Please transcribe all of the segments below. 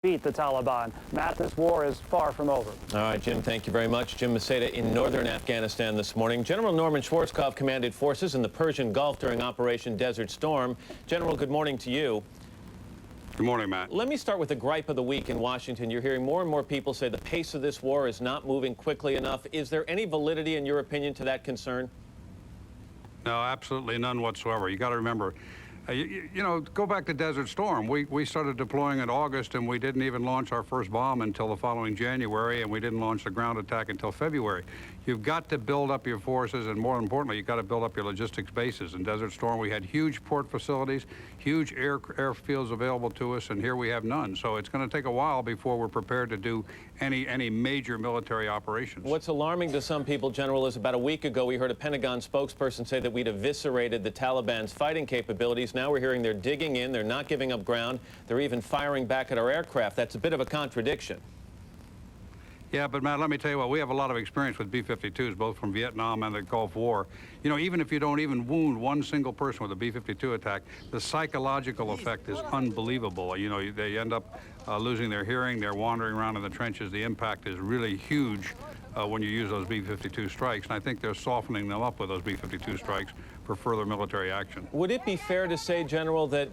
beat the Taliban. Matt, this war is far from over. All right, Jim, thank you very much. Jim Maseda in northern Afghanistan this morning. General Norman Schwarzkopf commanded forces in the Persian Gulf during Operation Desert Storm. General, good morning to you. Good morning, Matt. Let me start with the gripe of the week in Washington. You're hearing more and more people say the pace of this war is not moving quickly enough. Is there any validity, in your opinion, to that concern? No, absolutely none whatsoever. You got to remember, you know, go back to Desert Storm. We started deploying in August, and we didn't even launch our first bomb until the following January, and we didn't launch the ground attack until February. You've got to build up your forces, and more importantly, you've got to build up your logistics bases. In Desert Storm, we had huge port facilities, huge airfields available to us, and here we have none. So it's going to take a while before we're prepared to do any major military operations. What's alarming to some people, General, is about a week ago we heard a Pentagon spokesperson say that we'd eviscerated the Taliban's fighting capabilities. Now we're hearing they're digging in, they're not giving up ground, they're even firing back at our aircraft. That's a bit of a contradiction. Yeah, but Matt, let me tell you what, we have a lot of experience with B-52s, both from Vietnam and the Gulf War. You know, even if you don't even wound one single person with a B-52 attack, the psychological effect is unbelievable. You know, they end up losing their hearing, they're wandering around in the trenches. The impact is really huge when you use those B-52 strikes, and I think they're softening them up with those B-52 strikes for further military action. Would it be fair to say, General, that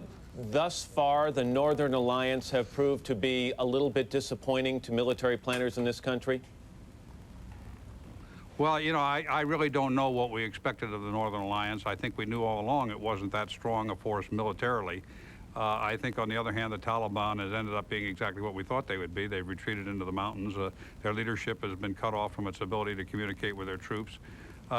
thus far the Northern Alliance have proved to be a little bit disappointing to military planners in this country? Well, you know, I really don't know what we expected of the Northern Alliance. I think we knew all along it wasn't that strong a force militarily. I think, on the other hand, the Taliban has ended up being exactly what we thought they would be. They've retreated into the mountains. Their leadership has been cut off from its ability to communicate with their troops.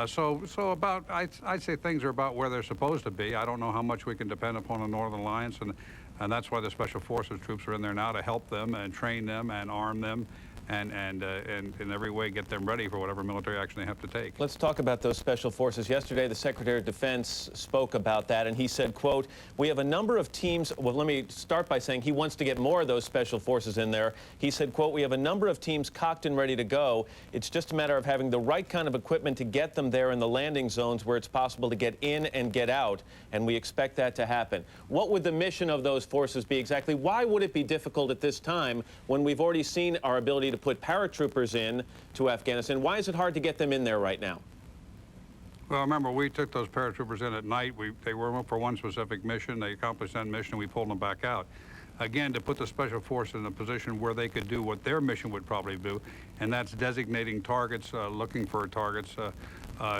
So about, I'd say things are about where they're supposed to be. I don't know how much we can depend upon the Northern Alliance, and that's why the Special Forces troops are in there now to help them and train them and arm them and in every way get them ready for whatever military action they have to take. Let's talk about those special forces. Yesterday, the Secretary of Defense spoke about that, and he said, quote, we have a number of teams. Well, let me start by saying he wants to get more of those special forces in there. He said, quote, we have a number of teams cocked and ready to go. It's just a matter of having the right kind of equipment to get them there in the landing zones where it's possible to get in and get out, and we expect that to happen. What would the mission of those forces be exactly? Why would it be difficult at this time when we've already seen our ability to put paratroopers in to Afghanistan? Why is it hard to get them in there right now? Well, remember, we took those paratroopers in at night. They were for one specific mission. They accomplished that mission, and we pulled them back out. Again, to put the Special Forces in a position where they could do what their mission would probably do, and that's designating targets, looking for targets,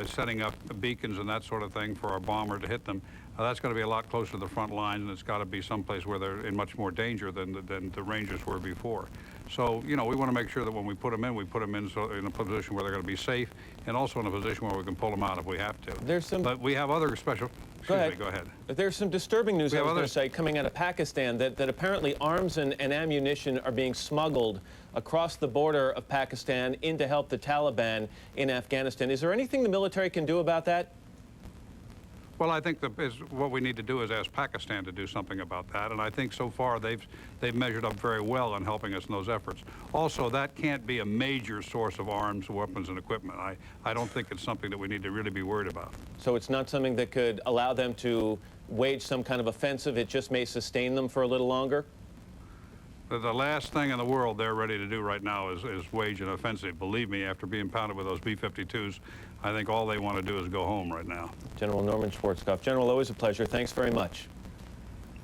setting up beacons and that sort of thing for our bomber to hit them. That's going to be a lot closer to the front lines, and it's got to be someplace where they're in much more danger than the Rangers were before. So, you know, we want to make sure that when we put them in in a position where they're going to be safe, and also in a position where we can pull them out if we have to. But we have other special... Go ahead. There's some disturbing news, I was going to say, coming out of Pakistan that apparently arms and ammunition are being smuggled across the border of Pakistan in to help the Taliban in Afghanistan. Is there anything the military can do about that? Well, I think what we need to do is ask Pakistan to do something about that, and I think so far they've measured up very well in helping us in those efforts. Also, that can't be a major source of arms, weapons, and equipment. I don't think it's something that we need to really be worried about. So it's not something that could allow them to wage some kind of offensive, it just may sustain them for a little longer? The last thing in the world they're ready to do right now is wage an offensive. Believe me, after being pounded with those B-52s, I think all they want to do is go home right now. General Norman Schwarzkopf. General, always a pleasure. Thanks very much.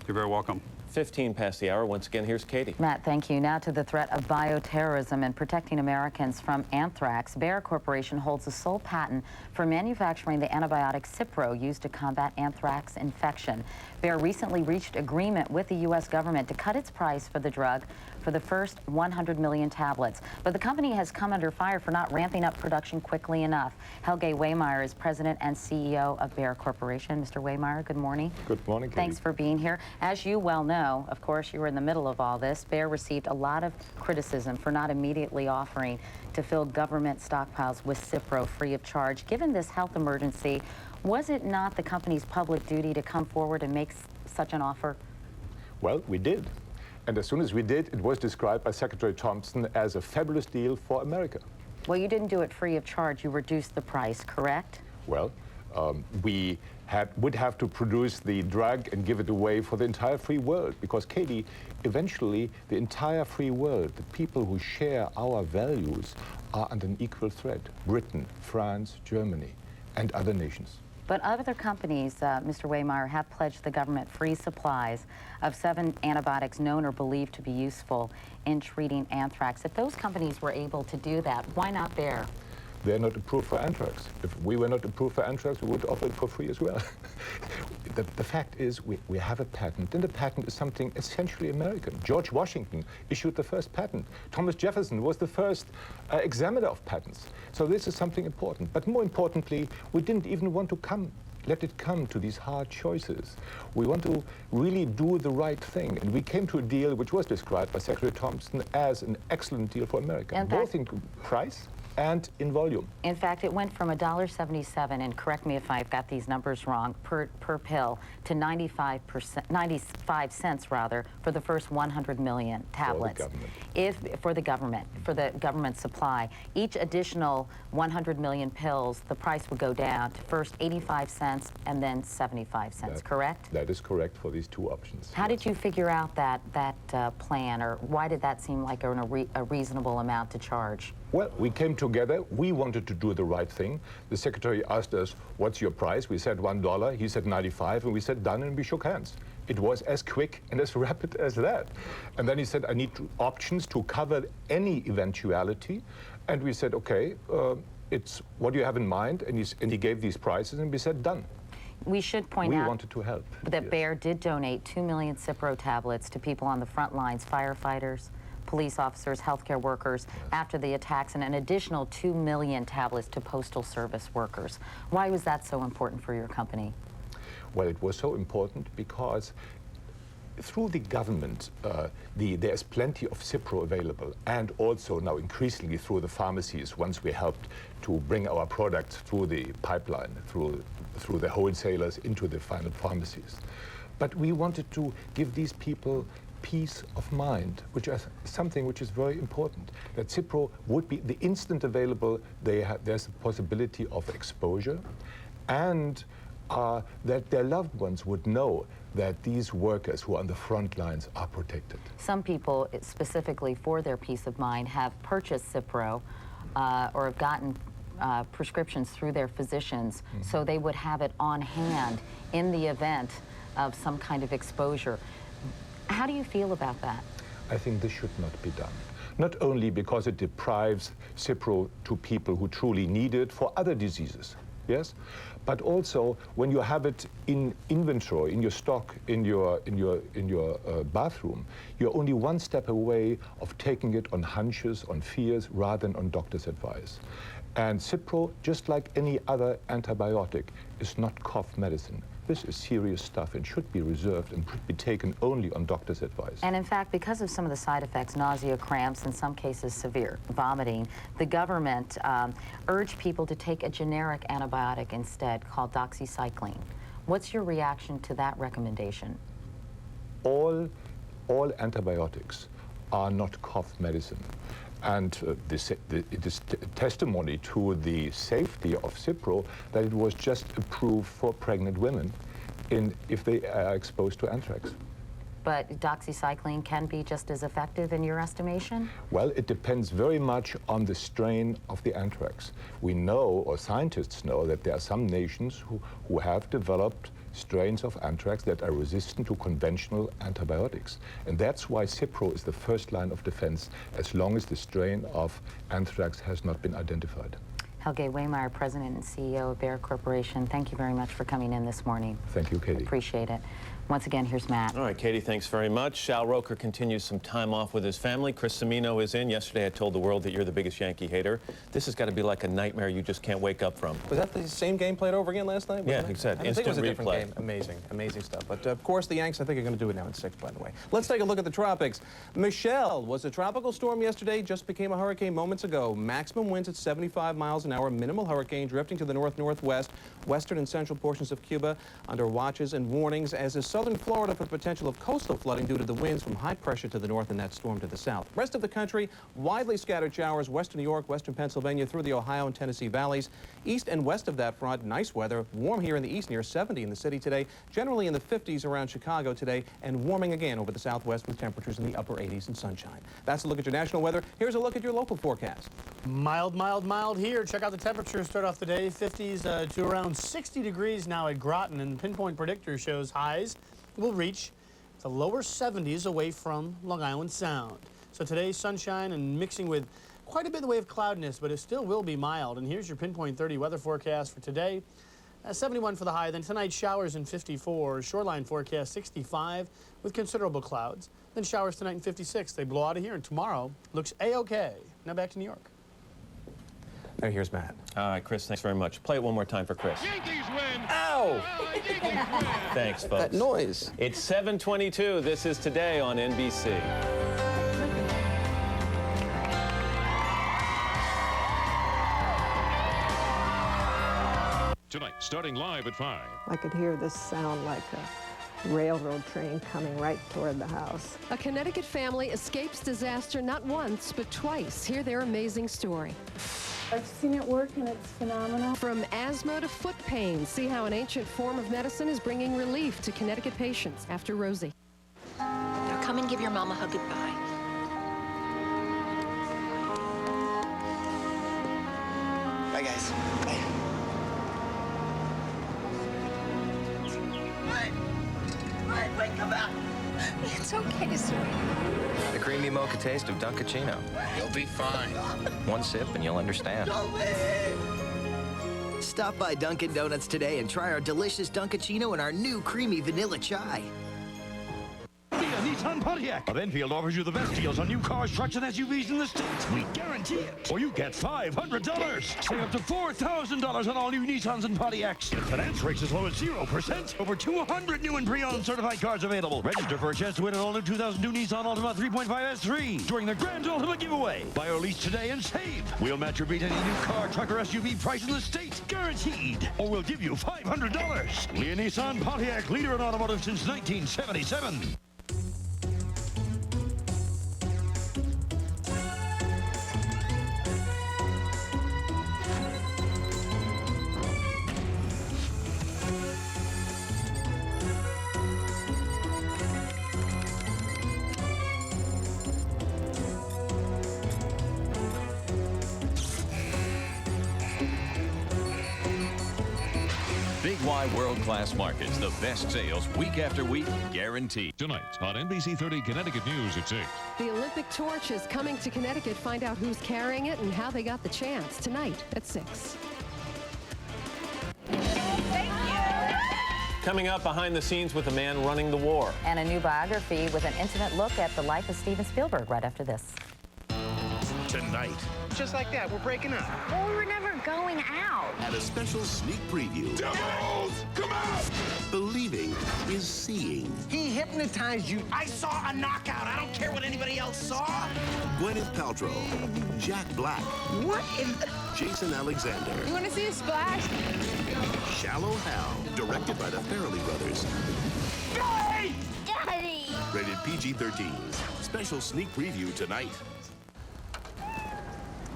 You're very welcome. 15 past the hour. Once again, here's Katie. Matt, thank you. Now to the threat of bioterrorism and protecting Americans from anthrax. Bayer Corporation holds the sole patent for manufacturing the antibiotic Cipro used to combat anthrax infection. Bayer recently reached agreement with the U.S. government to cut its price for the drug for the first 100 million tablets. But the company has come under fire for not ramping up production quickly enough. Helge Wehmeyer is president and CEO of Bayer Corporation. Mr. Wehmeyer, good morning. Good morning, Katie. Thanks for being here. As you well know, of course, you were in the middle of all this. Bayer received a lot of criticism for not immediately offering to fill government stockpiles with Cipro free of charge. Given this health emergency, was it not the company's public duty to come forward and make such an offer? Well, we did. And as soon as we did, it was described by Secretary Thompson as a fabulous deal for America. Well, you didn't do it free of charge. You reduced the price, correct? Well, we would have to produce the drug and give it away for the entire free world. Because, Katie, eventually the entire free world, the people who share our values, are under an equal threat. Britain, France, Germany, and other nations. But other companies, Mr. Wehmeyer, have pledged the government free supplies of 7 antibiotics known or believed to be useful in treating anthrax. If those companies were able to do that, why not Bayer? They're not approved for anthrax. If we were not approved for anthrax, we would offer it for free as well. The fact is, we have a patent, and the patent is something essentially American. George Washington issued the first patent. Thomas Jefferson was the first examiner of patents. So this is something important. But more importantly, we didn't even want to let it come to these hard choices. We want to really do the right thing. And we came to a deal which was described by Secretary Thompson as an excellent deal for America, both in price and in volume. In fact, it went from $1.77, and correct me if I've got these numbers wrong, per pill to 95 cents rather for the first 100 million tablets. For the government supply. Each additional 100 million pills, the price would go down to first 85 cents and then 75 cents, correct? That is correct for these two options. How did you figure out that plan, or why did that seem like a reasonable amount to charge? Well, we came together. We wanted to do the right thing. The secretary asked us, what's your price? We said $1. He said 95, and we said done, and we shook hands. It was as quick and as rapid as that. And then he said, I need options to cover any eventuality. And we said, okay, it's what do you have in mind? And he gave these prices, and we said, done. We should point out we wanted to help. That Bayer did donate 2 million Cipro tablets to people on the front lines, firefighters, police officers, healthcare workers, after the attacks, and an additional 2 million tablets to postal service workers. Why was that so important for your company? Well, it was so important because through the government, there's plenty of Cipro available, and also now increasingly through the pharmacies, once we helped to bring our products through the pipeline, through the wholesalers into the final pharmacies. But we wanted to give these people peace of mind, which is something which is very important. That Cipro would be the instant available, there's a possibility of exposure, and that their loved ones would know that these workers who are on the front lines are protected. Some people, specifically for their peace of mind, have purchased Cipro or have gotten prescriptions through their physicians, so they would have it on hand in the event of some kind of exposure. How do you feel about that? I think this should not be done. Not only because it deprives Cipro to people who truly need it for other diseases, yes, but also when you have it in inventory, in your stock, in your bathroom, you're only one step away of taking it on hunches, on fears, rather than on doctor's advice. And Cipro, just like any other antibiotic, is not cough medicine. This is serious stuff and should be reserved and should be taken only on doctor's advice. And in fact, because of some of the side effects, nausea, cramps, in some cases severe vomiting, the government urged people to take a generic antibiotic instead called doxycycline. What's your reaction to that recommendation? All antibiotics are not cough medicine. And it is testimony to the safety of Cipro that it was just approved for pregnant women if they are exposed to anthrax. But doxycycline can be just as effective in your estimation? Well, it depends very much on the strain of the anthrax. We know, or scientists know, that there are some nations who have developed strains of anthrax that are resistant to conventional antibiotics. And that's why Cipro is the first line of defense as long as the strain of anthrax has not been identified. Helge Wehmeyer, President and CEO of Bayer Corporation, thank you very much for coming in this morning. Thank you, Katie. Appreciate it. Once again, here's Matt. All right, Katie, thanks very much. Al Roker continues some time off with his family. Chris Cimino is in. Yesterday, I told the world that you're the biggest Yankee hater. This has got to be like a nightmare you just can't wake up from. Was that the same game played over again last night? Yeah, exactly. I think it was a different game. Amazing, amazing stuff. But of course, the Yanks, I think, are going to do it now in 6, by the way. Let's take a look at the tropics. Michelle was a tropical storm yesterday, just became a hurricane moments ago. Maximum winds at 75 miles an hour, minimal hurricane drifting to the north-northwest, western and central portions of Cuba under watches and warnings as a southern Florida for potential of coastal flooding due to the winds from high pressure to the north and that storm to the south. Rest of the country, widely scattered showers, western New York, western Pennsylvania, through the Ohio and Tennessee valleys. East and west of that front, nice weather. Warm here in the east, near 70 in the city today. Generally in the 50s around Chicago today, and warming again over the southwest with temperatures in the upper 80s and sunshine. That's a look at your national weather. Here's a look at your local forecast. Mild, mild, mild here. Check out the temperatures. Start off the day, 50s to around 60 degrees now at Groton, and Pinpoint Predictor shows highs will reach the lower 70s away from Long Island Sound. So today, sunshine and mixing with quite a bit in the way of cloudiness, but it still will be mild. And here's your Pinpoint 30 weather forecast for today. 71 for the high, then tonight showers in 54, shoreline forecast 65 with considerable clouds. Then showers tonight in 56. They blow out of here, and tomorrow looks A-OK. Now back to New York. Now here's Matt. All right, Chris, thanks very much. Play it one more time for Chris. Yankees win! Ow! Yankees win! Thanks, folks. That noise. It's 7:22. This is Today on NBC. Tonight, starting live at 5. I could hear this sound like a railroad train coming right toward the house. A Connecticut family escapes disaster not once, but twice. Hear their amazing story. I've seen it work, and it's phenomenal. From asthma to foot pain, see how an ancient form of medicine is bringing relief to Connecticut patients. After Rosie. Now come and give your mama a goodbye. Bye, guys. Bye. Wait, come back. It's okay, sweetie. The creamy mocha taste of Dunkachino. You'll be fine. One sip and you'll understand. Stop by Dunkin' Donuts today and try our delicious Dunkachino and our new creamy vanilla chai. Nissan Pontiac of Enfield offers you the best deals on new cars, trucks, and SUVs in the States. We guarantee it. Or you get $500. Save up to $4,000 on all new Nissans and Pontiacs. Get finance rates as low as 0%. Over 200 new and pre-owned certified cars available. Register for a chance to win an all-new 2002 Nissan Altima 3.5 S3 during the Grand Ultima giveaway. Buy or lease today and save. We'll match or beat any new car, truck, or SUV price in the States. Guaranteed. Or we'll give you $500. Leah Nissan Pontiac, leader in automotive since 1977. Big Y world-class markets, the best sales week after week, guaranteed. Tonight on NBC 30 Connecticut News at 6. The Olympic torch is coming to Connecticut. Find out who's carrying it and how they got the chance tonight at 6. Coming up, behind the scenes with a man running the war. And a new biography with an intimate look at the life of Steven Spielberg right after this. Tonight. Just like that, we're breaking up. Well, we were never going out. At a special sneak preview. Devils, come out! Believing is seeing. He hypnotized you. I saw a knockout. I don't care what anybody else saw. Gwyneth Paltrow, Jack Black. What in the... Jason Alexander. You want to see a splash? Shallow Hal, directed by the Farrelly brothers. Daddy! Daddy! Rated PG-13. Special sneak preview tonight.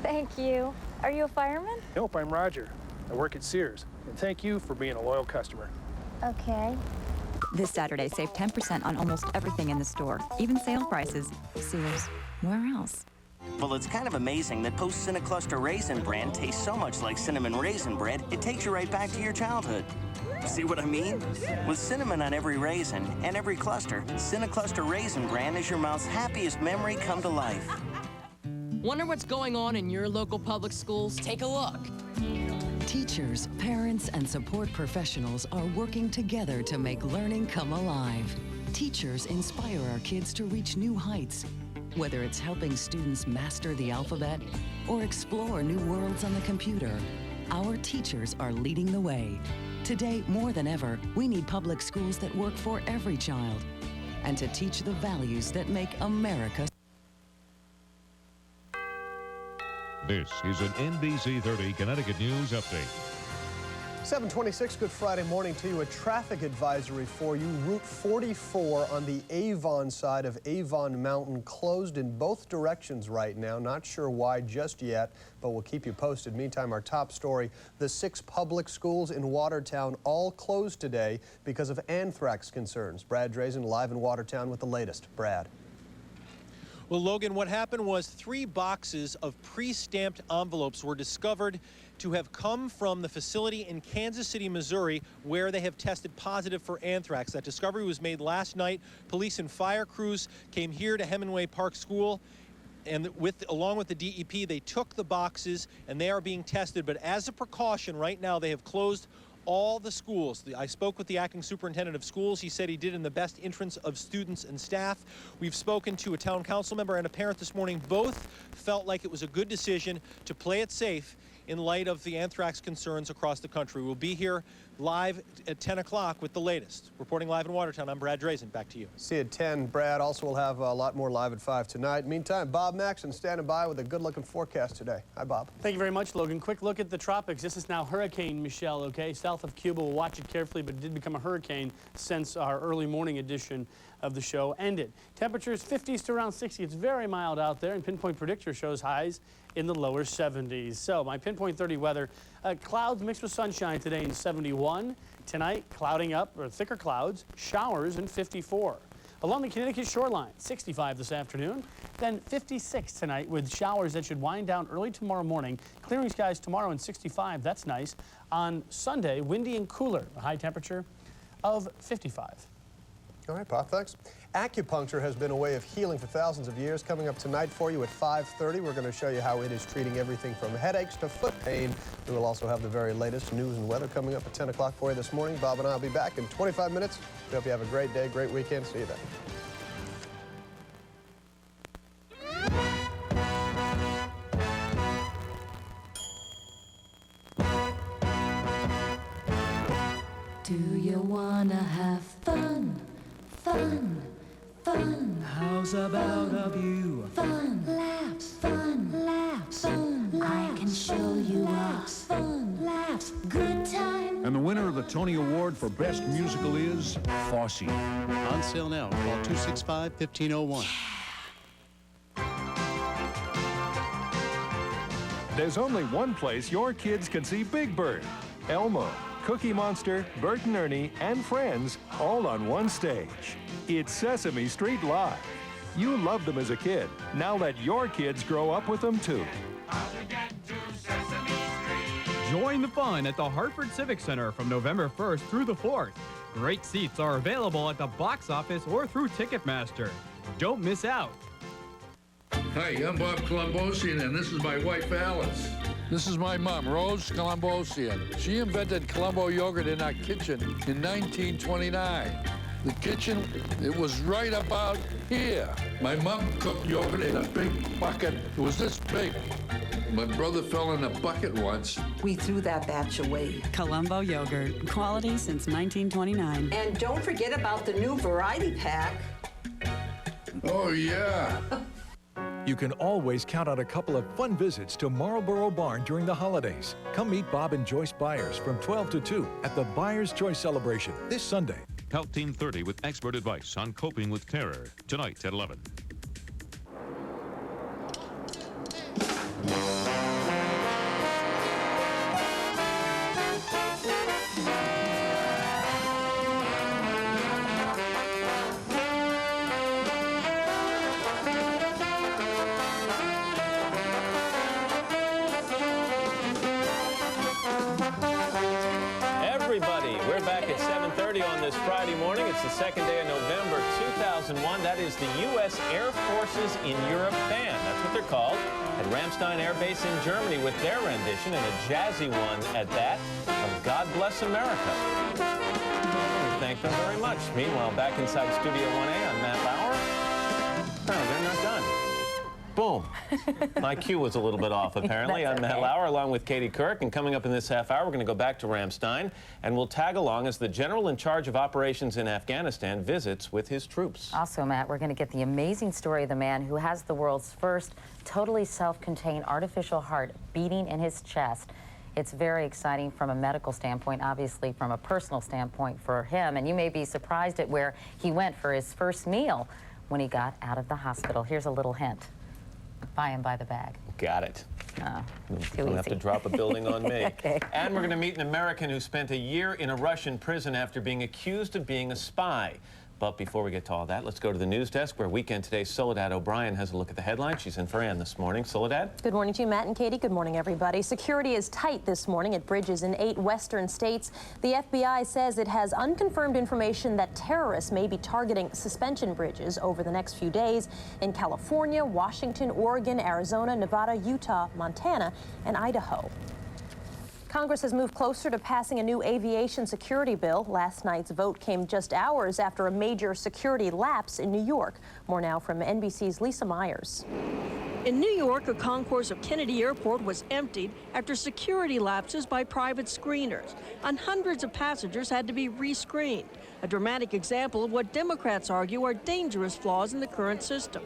Thank you. Are you a fireman? Nope, I'm Roger. I work at Sears. And thank you for being a loyal customer. Okay. This Saturday, save 10% on almost everything in the store, even sale prices. Sears. Where else? Well, it's kind of amazing that post-Cinnacluster Raisin Bran tastes so much like cinnamon raisin bread, it takes you right back to your childhood. See what I mean? With cinnamon on every raisin and every cluster, Cinnacluster Raisin Bran is your mouth's happiest memory come to life. Wonder what's going on in your local public schools? Take a look. Teachers, parents, and support professionals are working together to make learning come alive. Teachers inspire our kids to reach new heights, whether it's helping students master the alphabet or explore new worlds on the computer. Our teachers are leading the way. Today, more than ever, we need public schools that work for every child and to teach the values that make America. This is an NBC 30 Connecticut News Update. 726, good Friday morning to you. A traffic advisory for you. Route 44 on the Avon side of Avon Mountain closed in both directions right now. Not sure why just yet, but we'll keep you posted. Meantime, our top story, the 6 public schools in Watertown all closed today because of anthrax concerns. Brad Drazen live in Watertown with the latest. Brad. Well, Logan, what happened was 3 boxes of pre-stamped envelopes were discovered to have come from the facility in Kansas City, Missouri, where they have tested positive for anthrax. That discovery was made last night. Police and fire crews came here to Hemingway Park School, and along with the DEP, they took the boxes and they are being tested. But as a precaution, right now they have closed all the schools. I spoke with the acting superintendent of schools. He said he did in the best interest of students and staff. We've spoken to a town council member and a parent this morning. Both felt like it was a good decision to play it safe in light of the anthrax concerns across the country. We'll be here live at 10 o'clock with the latest. Reporting live in Watertown, I'm Brad Drazen. Back to you. See you at 10. Brad, also will have a lot more live at 5 tonight. Meantime, Bob Maxon standing by with a good-looking forecast today. Hi, Bob. Thank you very much, Logan. Quick look at the tropics. This is now Hurricane Michelle, okay? South of Cuba. We'll watch it carefully, but it did become a hurricane since our early morning edition of the show ended. Temperatures 50s to around 60. It's very mild out there, and Pinpoint Predictor shows highs in the lower 70s. So my Pinpoint 30 weather, clouds mixed with sunshine today in 71. Tonight, clouding up, or thicker clouds, showers in 54. Along the Connecticut shoreline, 65 this afternoon, then 56 tonight with showers that should wind down early tomorrow morning. Clearing skies tomorrow in 65, that's nice. On Sunday, windy and cooler, a high temperature of 55. All right, Bob, thanks. Acupuncture has been a way of healing for thousands of years. Coming up tonight for you at 5:30, we're going to show you how it is treating everything from headaches to foot pain. We will also have the very latest news and weather coming up at 10 o'clock for you this morning. Bob and I will be back in 25 minutes. We hope you have a great day, great weekend. See you then. Do you wanna have fun? Fun, fun. How's about a view? Fun, laughs, fun, laughs, fun, laughs. I can show you laughs, fun, laughs, good time. And the winner of the Tony Award for Best Musical is Fosse. On sale now. Call 265-1501. There's only one place your kids can see Big Bird, Elmo, Cookie Monster, Bert and Ernie, and friends, all on one stage. It's Sesame Street Live. You loved them as a kid. Now let your kids grow up with them, too. Join the fun at the Hartford Civic Center from November 1st through the 4th. Great seats are available at the box office or through Ticketmaster. Don't miss out. Hi, I'm Bob Colombosian, and this is my wife, Alice. This is my mom, Rose Colombosian. She invented Colombo yogurt in our kitchen in 1929. The kitchen, it was right about here. My mom cooked yogurt in a big bucket. It was this big. My brother fell in a bucket once. We threw that batch away. Colombo yogurt, quality since 1929. And don't forget about the new variety pack. Oh, yeah. You can always count on a couple of fun visits to Marlboro Barn during the holidays. Come meet Bob and Joyce Byers from 12 to 2 at the Byers Choice Celebration this Sunday. Health Team 30 with expert advice on coping with terror. Tonight at 11. We're back at 7:30 on this Friday morning. It's the second day of November 2001. That is the U.S. Air Forces in Europe Band. That's what they're called. At Ramstein Air Base in Germany with their rendition, and a jazzy one at that, of God Bless America. We thank them very much. Meanwhile, back inside Studio 1A, I'm Matt Lauer. Oh, they're not done. Boom. My cue was a little bit off, apparently. I'm Matt Lauer, along with Katie Kirk, and coming up in this half hour, we're going to go back to Ramstein, and we'll tag along as the general in charge of operations in Afghanistan visits with his troops. Also, Matt, we're going to get the amazing story of the man who has the world's first totally self-contained artificial heart beating in his chest. It's very exciting from a medical standpoint, obviously from a personal standpoint for him. And you may be surprised at where he went for his first meal when he got out of the hospital. Here's a little hint. Buy him by the bag. Got it. Too have to drop a building on me. Okay. And we're going to meet an American who spent a year in a Russian prison after being accused of being a spy. But before we get to all that, let's go to the news desk where Weekend Today's Soledad O'Brien has a look at the headlines. She's in for Ann this morning. Soledad? Good morning to you, Matt and Katie. Good morning, everybody. Security is tight this morning at bridges in 8 western states. The FBI says it has unconfirmed information that terrorists may be targeting suspension bridges over the next few days in California, Washington, Oregon, Arizona, Nevada, Utah, Montana, and Idaho. Congress has moved closer to passing a new aviation security bill. Last night's vote came just hours after a major security lapse in New York. More now from NBC's Lisa Myers. In New York, a concourse of Kennedy Airport was emptied after security lapses by private screeners, and hundreds of passengers had to be rescreened. A dramatic example of what Democrats argue are dangerous flaws in the current system.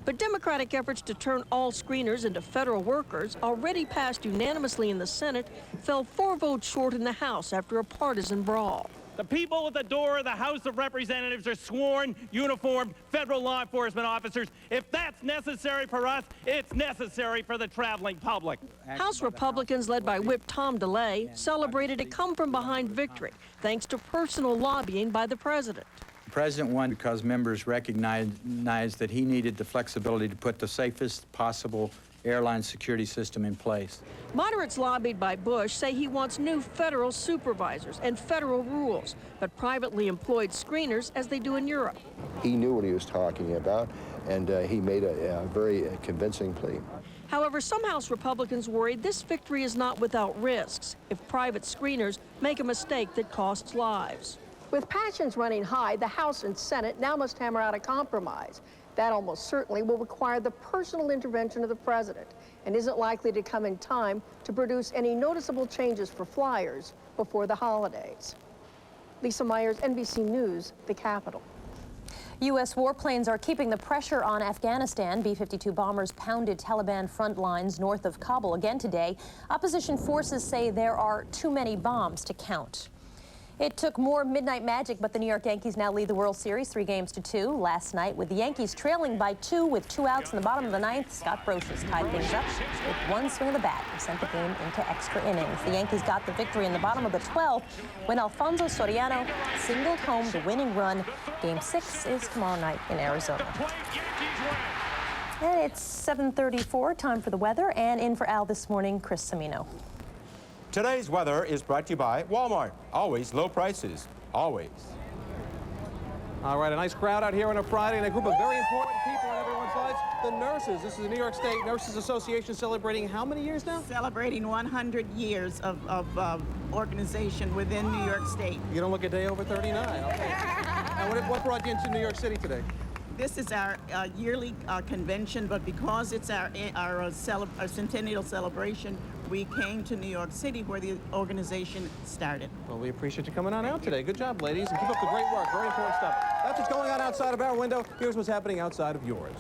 But Democratic efforts to turn all screeners into federal workers, already passed unanimously in the Senate, fell 4 votes short in the House after a partisan brawl. The people at the door of the House of Representatives are sworn, uniformed federal law enforcement officers. If that's necessary for us, it's necessary for the traveling public. House Republicans, led by Whip Tom DeLay, celebrated a come-from-behind victory, thanks to personal lobbying by the president. The president won because members recognized that he needed the flexibility to put the safest possible airline security system in place. Moderates lobbied by Bush say he wants new federal supervisors and federal rules, but privately employed screeners as they do in Europe. He knew what he was talking about, and he made a very convincing plea. However, some House Republicans worried this victory is not without risks if private screeners make a mistake that costs lives. With passions running high, the House and Senate now must hammer out a compromise. That almost certainly will require the personal intervention of the president and isn't likely to come in time to produce any noticeable changes for flyers before the holidays. Lisa Myers, NBC News, the Capitol. U.S. warplanes are keeping the pressure on Afghanistan. B-52 bombers pounded Taliban front lines north of Kabul again today. Opposition forces say there are too many bombs to count. It took more midnight magic, but the New York Yankees now lead the World Series 3-2 last night, with the Yankees trailing by 2 with 2 outs in the bottom of the 9th. Scott Brocious tied things up with 1 swing of the bat and sent the game into extra innings. The Yankees got the victory in the bottom of the 12th when Alfonso Soriano singled home the winning run. Game 6 is tomorrow night in Arizona. And it's 7:34, time for the weather, and in for Al this morning, Chris Cimino. Today's weather is brought to you by Walmart. Always low prices, always. All right, a nice crowd out here on a Friday, and a group of very important people in everyone's lives, the nurses. This is the New York State Nurses Association celebrating how many years now? Celebrating 100 years of organization within New York State. You don't look a day over 39. Okay. And what brought you into New York City today? This is our yearly convention, but because it's our centennial celebration, we came to New York City where the organization started. Well, we appreciate you coming on out today. Good job, ladies, and keep up the great work. Very important stuff. That's what's going on outside of our window. Here's what's happening outside of yours.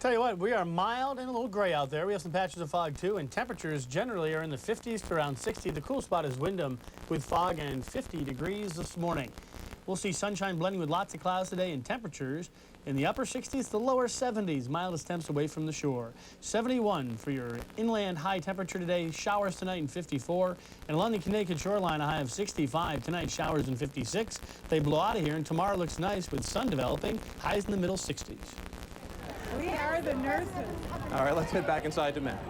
Tell you what, we are mild and a little gray out there. We have some patches of fog, too, and temperatures generally are in the 50s to around 60. The cool spot is Wyndham with fog and 50 degrees this morning. We'll see sunshine blending with lots of clouds today, and temperatures in the upper 60s to lower 70s, mildest temps away from the shore. 71 for your inland high temperature today, showers tonight in 54, and along the Connecticut shoreline a high of 65. Tonight, showers in 56. They blow out of here, and tomorrow looks nice with sun developing, highs in the middle 60s. We are the nurses. All right, let's head back inside to Matt.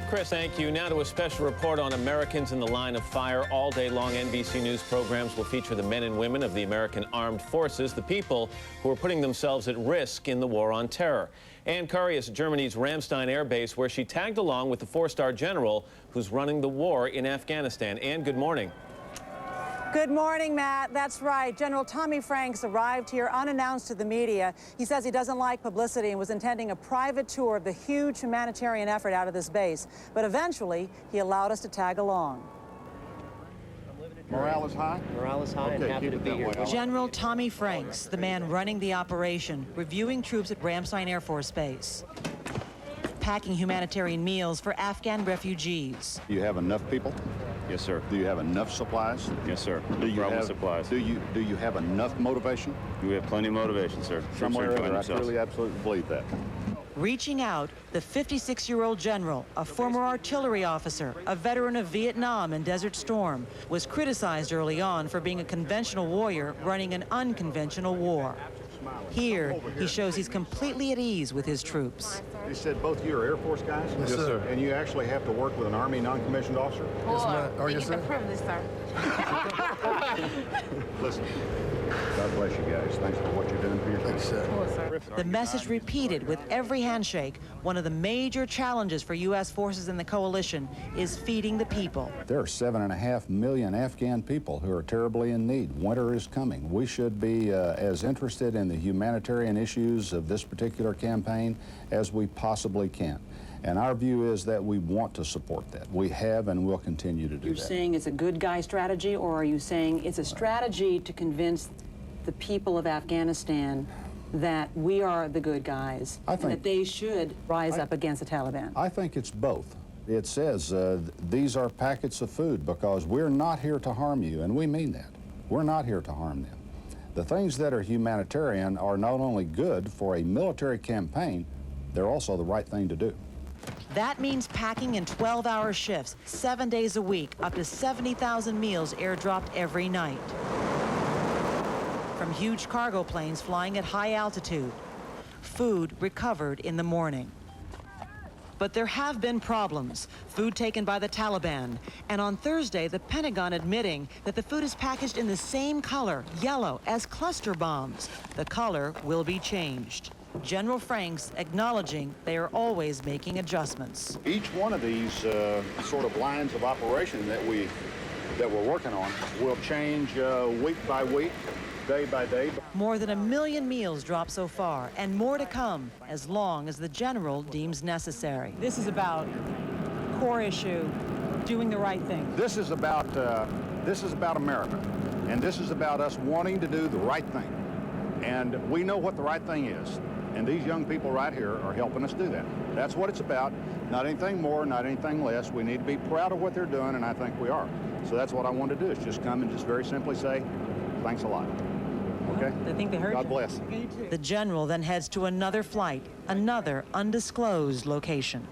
Chris, thank you. Now to a special report on Americans in the line of fire. All day long, NBC News programs will feature the men and women of the American Armed Forces, the people who are putting themselves at risk in the war on terror. Ann Curry is at Germany's Ramstein Air Base, where she tagged along with the 4-star general who's running the war in Afghanistan. Ann, good morning. Good morning, Matt. That's right. General Tommy Franks arrived here unannounced to the media. He says he doesn't like publicity and was intending a private tour of the huge humanitarian effort out of this base. But eventually, he allowed us to tag along. Morale is high? Morale is high, and happy to be here. General Tommy Franks, the man running the operation, reviewing troops at Ramstein Air Force Base. packing humanitarian meals for Afghan refugees. Do you have enough people? Yes, sir. Do you have enough supplies? Yes, sir. Do you have supplies? Do you have enough motivation? We have plenty of motivation, sir. Somewhere or other, I truly, absolutely believe that. Reaching out, the 56-year-old general, a former artillery officer, a veteran of Vietnam and Desert Storm, was criticized early on for being a conventional warrior running an unconventional war. Here, he shows he's completely at ease with his troops. You said both of you are Air Force guys? Yes, sir. And you actually have to work with an Army non-commissioned officer? Yes, ma'am. Oh, yes, sir. Privilege, sir. Listen, God bless you guys. Thanks for what you're doing for yourself. The message repeated with every handshake. One of the major challenges for U.S. forces in the coalition is feeding the people. There are 7.5 million Afghan people who are terribly in need. Winter is coming. We should be as interested in the humanitarian issues of this particular campaign as we possibly can. And our view is that we want to support that. We have and will continue to do that. You're saying it's a good guy strategy, or are you saying it's a strategy to convince the people of Afghanistan that we are the good guys and that they should rise up against the Taliban? I think it's both. It says these are packets of food because we're not here to harm you, and we mean that. We're not here to harm them. The things that are humanitarian are not only good for a military campaign, they're also the right thing to do. That means packing in 12-hour shifts, 7 days a week, up to 70,000 meals airdropped every night. From huge cargo planes flying at high altitude, food recovered in the morning. But there have been problems. Food taken by the Taliban. And on Thursday, the Pentagon admitting that the food is packaged in the same color, yellow, as cluster bombs. The color will be changed. General Franks acknowledging they are always making adjustments. Each one of these sort of lines of operation that we're working on will change week by week, day by day. More than 1 million meals dropped so far, and more to come, as long as the general deems necessary. This is about core issue, doing the right thing. This is about America, and this is about us wanting to do the right thing. And we know what the right thing is. And these young people right here are helping us do that. That's what it's about. Not anything more, not anything less. We need to be proud of what they're doing, and I think we are. So that's what I want to do, is just come and just very simply say, thanks a lot. Okay? I think they heard God you. bless. The general then heads to another flight, another undisclosed location.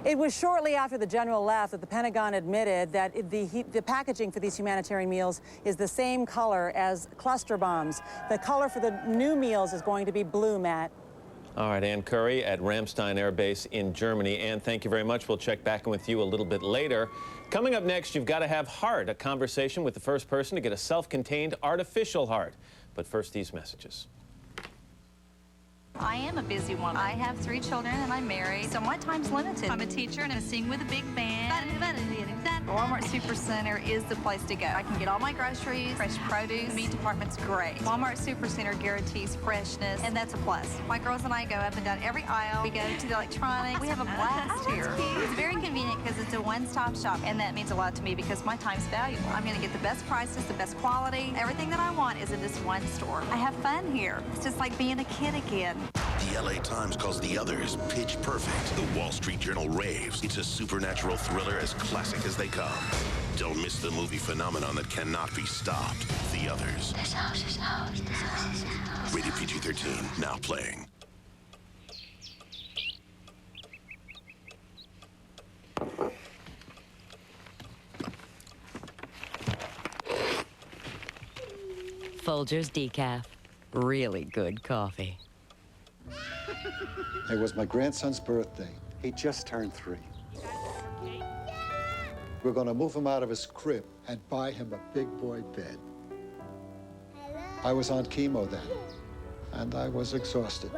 It was shortly after the general left that the Pentagon admitted that the packaging for these humanitarian meals is the same color as cluster bombs. The color for the new meals is going to be blue, Matt. All right, Ann Curry at Ramstein Air Base in Germany. Ann, thank you very much. We'll check back in with you a little bit later. Coming up next, you've got to have heart, a conversation with the first person to get a self-contained artificial heart. But first, these messages. I am a busy woman. I have 3 children and I'm married, so my time's limited. I'm a teacher and I sing with a big band. Walmart Supercenter is the place to go. I can get all my groceries, fresh produce. The meat department's great. Walmart Supercenter guarantees freshness, and that's a plus. My girls and I go up and down every aisle. We go to the electronics. We have a blast here. It's very convenient because it's a one-stop shop, and that means a lot to me because my time's valuable. I'm going to get the best prices, the best quality. Everything that I want is in this one store. I have fun here. It's just like being a kid again. The LA Times calls The Others pitch perfect. The Wall Street Journal raves. It's a supernatural thriller as classic as they come. Don't miss the movie phenomenon that cannot be stopped. The Others. This house. Rated PG-13, now playing. Folgers Decaf. Really good coffee. It was my grandson's birthday. He just turned 3. We're going to move him out of his crib and buy him a big boy bed. I was on chemo then, and I was exhausted.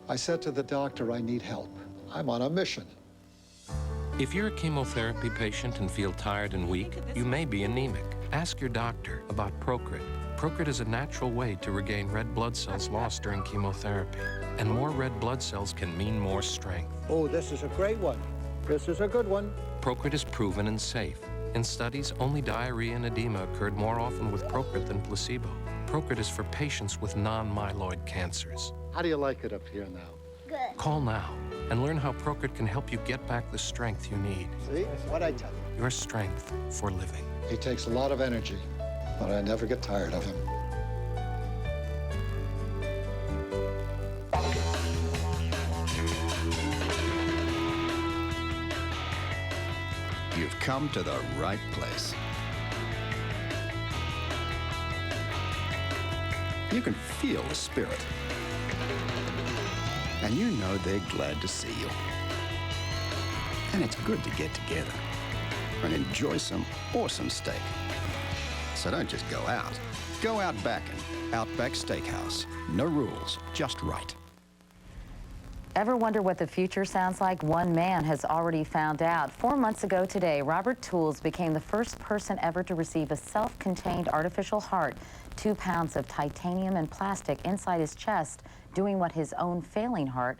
I said to the doctor, I need help. I'm on a mission. If you're a chemotherapy patient and feel tired and weak, you may be anemic. Ask your doctor about Procrit. Procrit is a natural way to regain red blood cells lost during chemotherapy. And more red blood cells can mean more strength. Oh, this is a great one. This is a good one. Procrit is proven and safe. In studies, only diarrhea and edema occurred more often with Procrit than placebo. Procrit is for patients with non-myeloid cancers. How do you like it up here now? Call now and learn how Procrit can help you get back the strength you need. See? What'd I tell you? Your strength for living. He takes a lot of energy, but I never get tired of him. You've come to the right place. You can feel the spirit. And you know they're glad to see you. And it's good to get together and enjoy some awesome steak. So don't just go out. Go out backing. Outback Steakhouse. No rules, just right. Ever wonder what the future sounds like? One man has already found out. 4 months ago today, Robert Tools became the first person ever to receive a self-contained artificial heart, 2 pounds of titanium and plastic inside his chest, doing what his own failing heart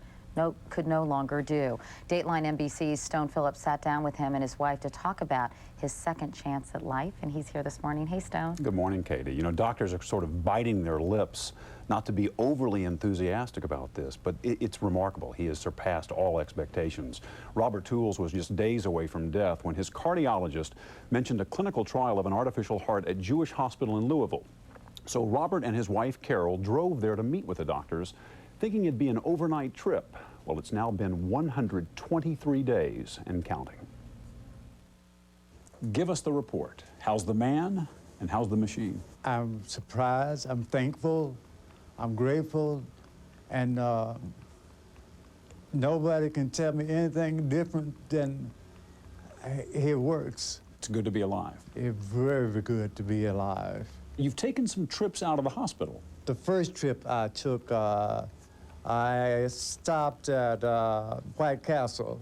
could no longer do. Dateline NBC's Stone Phillips sat down with him and his wife to talk about his second chance at life, and he's here this morning. Hey, Stone. Good morning, Katie. You know, doctors are sort of biting their lips not to be overly enthusiastic about this, but it's remarkable. He has surpassed all expectations. Robert Tools was just days away from death when his cardiologist mentioned a clinical trial of an artificial heart at Jewish Hospital in Louisville. So Robert and his wife, Carol, drove there to meet with the doctors, thinking it'd be an overnight trip. Well, it's now been 123 days and counting. Give us the report. How's the man and how's the machine? I'm surprised, I'm thankful, I'm grateful, and nobody can tell me anything different than it works. It's good to be alive. It's very good to be alive. You've taken some trips out of the hospital. The first trip I took, I stopped at White Castle.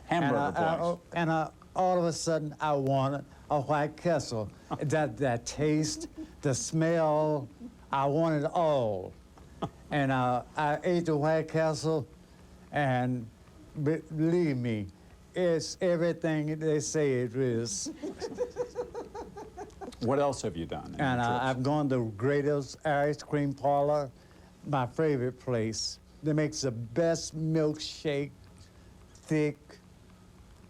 Hamburger place. And all of a sudden, I wanted a White Castle. that taste, the smell, I wanted it all. And I ate the White Castle, and believe me, it's everything they say it is. What else have you done? And I've gone to Grater's Ice Cream Parlor, my favorite place. They make the best milkshake, thick.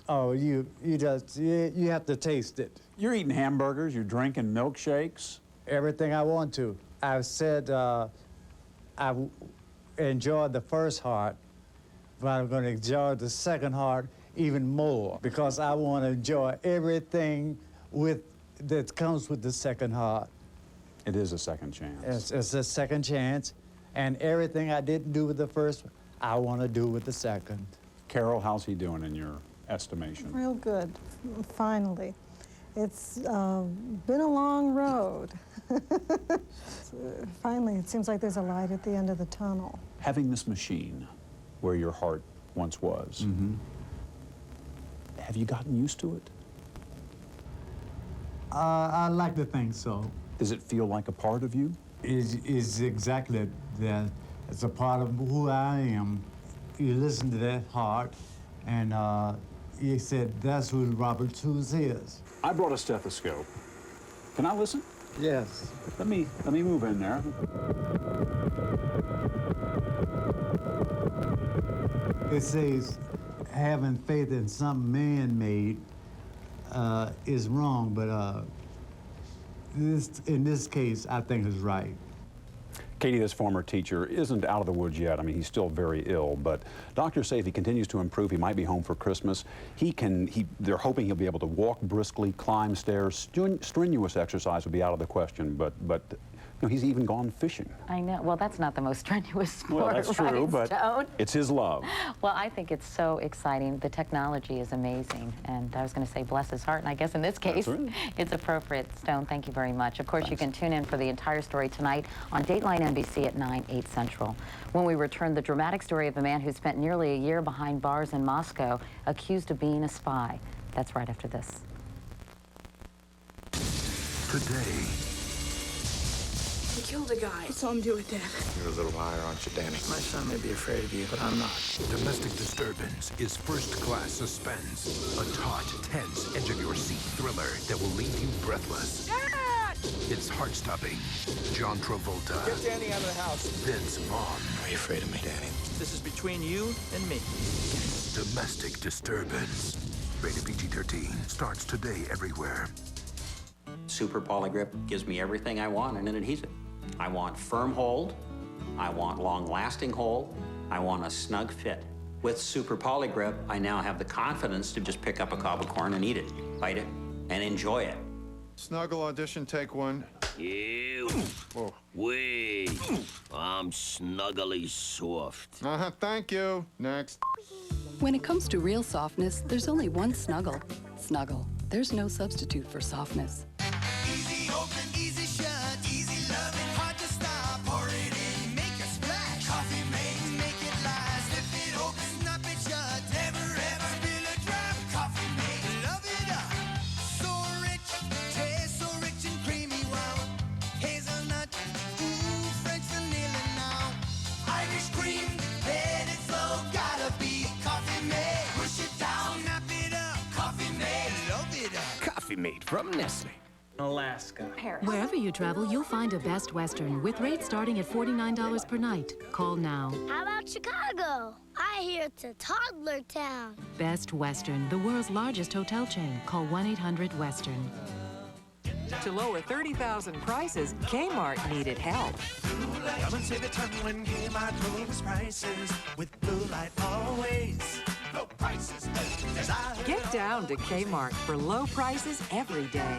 Oh, you have to taste it. You're eating hamburgers, you're drinking milkshakes. Everything I want to. I've said I enjoyed the first heart, but I'm going to enjoy the second heart even more because I want to enjoy everything that comes with the second heart. It is a second chance. It's a second chance, and everything I didn't do with the first, I want to do with the second. Carol, how's he doing in your estimation? Real good, finally. It's been a long road. Finally, it seems like there's a light at the end of the tunnel. Having this machine where your heart once was, have you gotten used to it? I like to think so. Does it feel like a part of you? It's exactly that. It's a part of who I am. You listen to that heart, and you said that's who Robert Tools is. I brought a stethoscope. Can I listen? Yes. Let me move in there. It says having faith in something man-made is wrong, but in this case, I think is right. Katie, this former teacher, isn't out of the woods yet. I mean, he's still very ill, but doctors say if he continues to improve, he might be home for Christmas. They're hoping he'll be able to walk briskly, climb stairs. Strenuous exercise would be out of the question, but you know, he's even gone fishing. I know. Well, that's not the most strenuous sport, well, that's true, right, but Stone? It's his love. Well, I think it's so exciting. The technology is amazing, and I was going to say bless his heart, and I guess in this case, right. It's appropriate. Stone, thank you very much. Of course, You can tune in for the entire story tonight on Dateline NBC at 9, 8 Central. When we return, the dramatic story of a man who spent nearly a year behind bars in Moscow, accused of being a spy. That's right after this. Today. You killed a guy. Saw him do it, Dad. You're a little liar, aren't you, Danny? My son may be afraid of you, but I'm not. Domestic disturbance is first-class suspense. A taut, tense, edge-of-your-seat thriller that will leave you breathless. Dad! It's heart-stopping. John Travolta. Get Danny out of the house. Vince Vaughn. Are you afraid of me, Danny? This is between you and me. Domestic disturbance. Rated PG-13. Starts today everywhere. Super Polygrip gives me everything I want in an adhesive. I want firm hold. I want long-lasting hold. I want a snug fit. With Super Polygrip, I now have the confidence to just pick up a cob of corn and eat it, bite it, and enjoy it. Snuggle audition, take one. Ew. Oh. Wait. I'm snuggly soft. Thank you. Next. When it comes to real softness, there's only one Snuggle. Snuggle. There's no substitute for softness. Easy open, easy shut, easy loving, hard to stop. Pour it in, make a splash. Coffee mate, make it last. Slip it open, snap it shut. Never ever spill a drop. Coffee mate, love it up. So rich, taste so rich and creamy. Wow, hazelnut, ooh, French vanilla now. Irish cream, let it flow. Gotta be Coffee mate. Push it down, snap it up. Coffee mate, love it up. Coffee Mate from Nestle. Alaska. Wherever you travel, you'll find a Best Western with rates starting at $49 per night. Call now. How about Chicago? I hear it's a toddler town. Best Western, the world's largest hotel chain. Call 1-800-WESTERN. To lower 30,000 prices, Kmart needed help. Come and save a ton when Kmart lowers prices. With Blue Light always. Low prices. Get down to Kmart for low prices every day.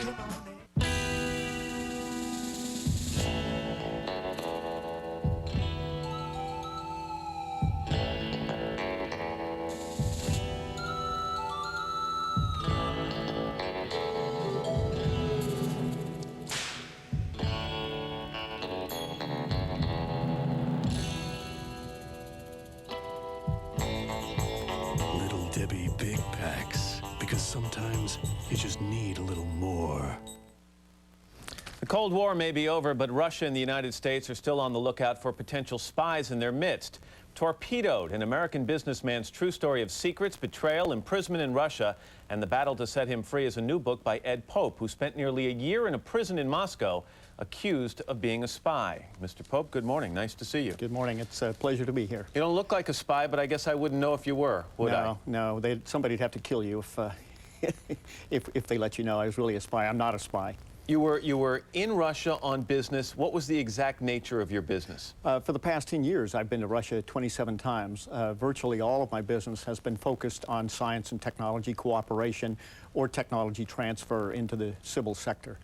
Little Debbie Big Packs. Because sometimes you just need a little more. The Cold War may be over, but Russia and the United States are still on the lookout for potential spies in their midst. Torpedoed, an American businessman's true story of secrets, betrayal, imprisonment in Russia, and the battle to set him free is a new book by Ed Pope, who spent nearly a year in a prison in Moscow, accused of being a spy. Mr. Pope, good morning. Nice to see you. Good morning. It's a pleasure to be here. You don't look like a spy, but I guess I wouldn't know if you were, would I? No, somebody'd have to kill you if they let you know I was really a spy. I'm not a spy. You were in Russia on business. What was the exact nature of your business? For the past 10 years, I've been to Russia 27 times. Virtually all of my business has been focused on science and technology cooperation or technology transfer into the civil sector.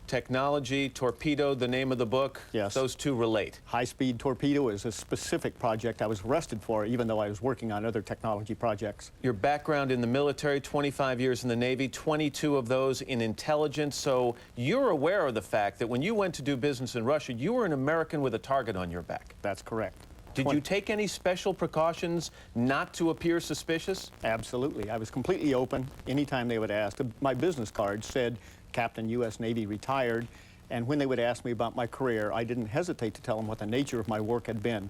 Technology, Torpedo, the name of the book? Yes. Those two relate. High-speed torpedo is a specific project I was arrested for, even though I was working on other technology projects. Your background in the military, 25 years in the Navy, 22 of those in intelligence. So you're aware of the fact that when you went to do business in Russia, you were an American with a target on your back. That's correct. Did you take any special precautions not to appear suspicious? Absolutely. I was completely open anytime they would ask. My business card said Captain U.S. Navy retired, and when they would ask me about my career, I didn't hesitate to tell them what the nature of my work had been,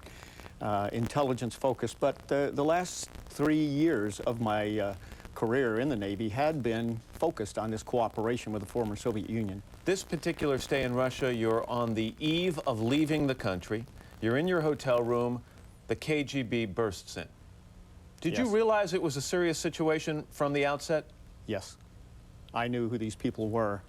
intelligence focused. But the last 3 years of my career in the Navy had been focused on this cooperation with the former Soviet Union. This particular stay in Russia, you're on the eve of leaving the country. You're in your hotel room. The KGB bursts in. Did you realize it was a serious situation from the outset? Yes. I knew who these people were.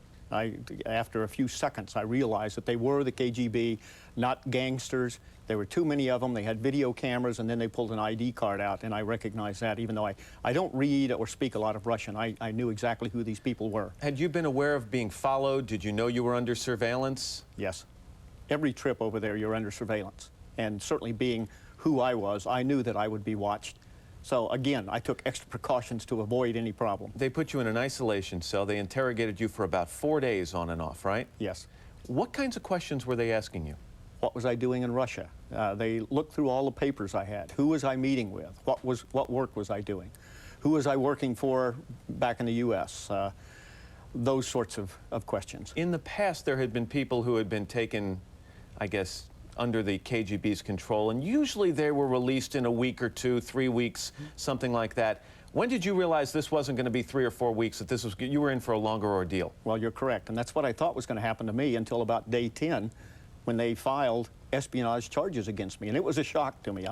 After a few seconds, I realized that they were the KGB, not gangsters. There were too many of them. They had video cameras, and then they pulled an ID card out, and I recognized that, even though I don't read or speak a lot of Russian. I knew exactly who these people were. Had you been aware of being followed? Did you know you were under surveillance? Yes. Every trip over there, you're under surveillance. And certainly being who I was, I knew that I would be watched. So again, I took extra precautions to avoid any problem. They put you in an isolation cell. They interrogated you for about 4 days on and off, right? Yes. What kinds of questions were they asking you? What was I doing in Russia? They looked through all the papers I had. Who was I meeting with? What work was I doing? Who was I working for back in the U.S.? Those sorts of questions. In the past, there had been people who had been taken, I guess, under the KGB's control, and usually they were released in a week or two, 3 weeks, something like that. When did you realize this wasn't going to be 3 or 4 weeks, that this was, you were in for a longer ordeal? Well, you're correct, and that's what I thought was going to happen to me until about day 10, when they filed espionage charges against me, and it was a shock to me.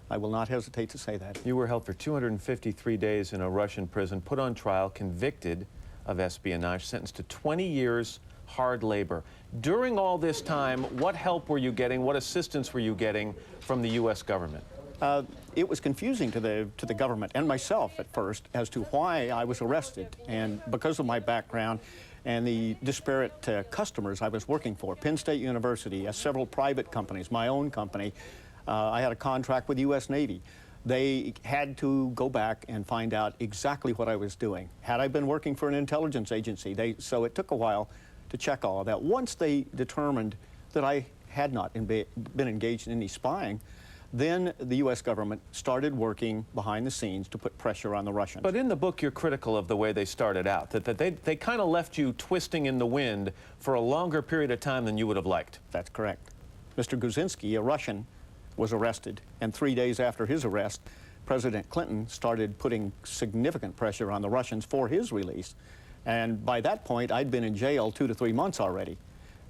I will not hesitate to say that. You were held for 253 days in a Russian prison, put on trial, convicted of espionage, sentenced to 20 years hard labor. During all this time, what help were you getting? What assistance were you getting from the U.S. government? It was confusing to the government and myself at first as to why I was arrested. And because of my background and the disparate customers I was working for, Penn State University, several private companies, my own company, I had a contract with the U.S. Navy. They had to go back and find out exactly what I was doing. Had I been working for an intelligence agency, so it took a while to check all of that. Once they determined that I had not been engaged in any spying, then the U.S. government started working behind the scenes to put pressure on the Russians. But in the book, you're critical of the way they started out, that they kind of left you twisting in the wind for a longer period of time than you would have liked. That's correct. Mr. Guzinski, a Russian, was arrested, and 3 days after his arrest, President Clinton started putting significant pressure on the Russians for his release. And by that point, I'd been in jail 2 to 3 months already.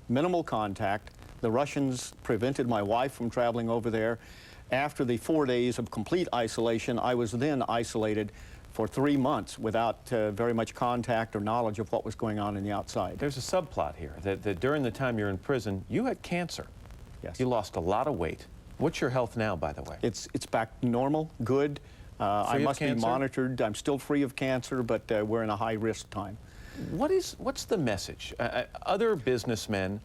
Minimal contact. The Russians prevented my wife from traveling over there. After the 4 days of complete isolation, I was then isolated for 3 months without very much contact or knowledge of what was going on in the outside. There's a subplot here, that during the time you're in prison, you had cancer. Yes. You lost a lot of weight. What's your health now, by the way? It's back normal, good. I must be monitored. I'm still free of cancer, but we're in a high-risk time. What's the message? Other businessmen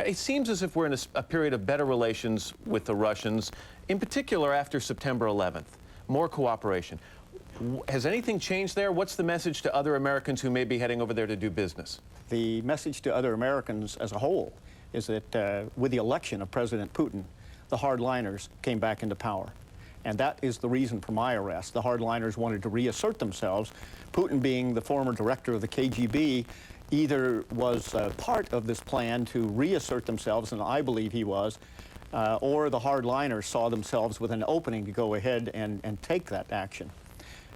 it seems as if we're in a period of better relations with the Russians, in particular after September 11th, more cooperation. Has anything changed there? What's the message to other Americans who may be heading over there to do business? The message to other Americans as a whole is that with the election of President Putin, the hardliners came back into power. And that is the reason for my arrest. The hardliners wanted to reassert themselves. Putin, being the former director of the KGB, either was part of this plan to reassert themselves, and I believe he was, or the hardliners saw themselves with an opening to go ahead and take that action.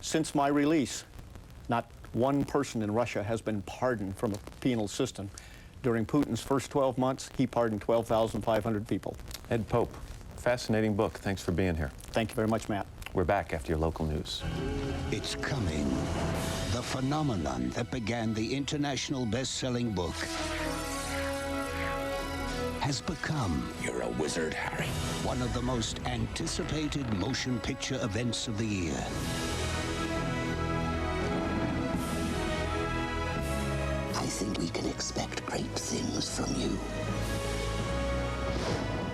Since my release, not one person in Russia has been pardoned from a penal system. During Putin's first 12 months, he pardoned 12,500 people. Ed Pope, fascinating book. Thanks for being here. Thank you very much, Matt. We're back after your local news. It's coming. The phenomenon that began the international best-selling book has become... You're a wizard, Harry. ...one of the most anticipated motion picture events of the year. I think we can expect great things from you.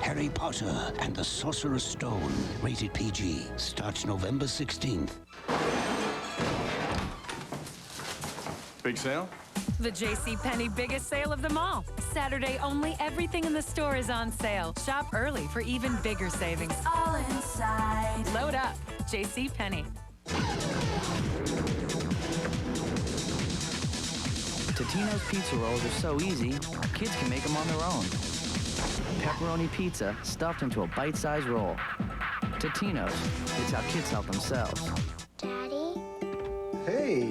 Harry Potter and the Sorcerer's Stone, rated PG, starts November 16th. Big sale? The JCPenney biggest sale of them all. Saturday only, everything in the store is on sale. Shop early for even bigger savings. All inside. Load up. JCPenney. Totino's pizza rolls are so easy, kids can make them on their own. Pepperoni pizza stuffed into a bite-sized roll. Totino's, it's how kids help themselves. Daddy? Hey.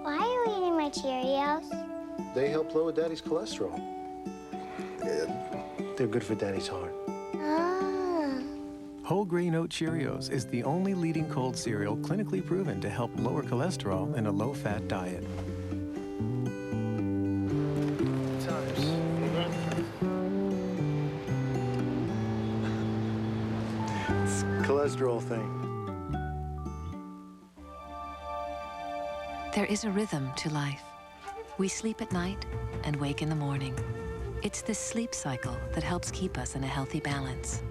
Why are you eating my Cheerios? They help lower Daddy's cholesterol. They're good for Daddy's heart. Ah. Whole grain oat Cheerios is the only leading cold cereal clinically proven to help lower cholesterol in a low-fat diet. Cholesterol thing. There is a rhythm to life. We sleep at night and wake in the morning. It's this sleep cycle that helps keep us in a healthy balance.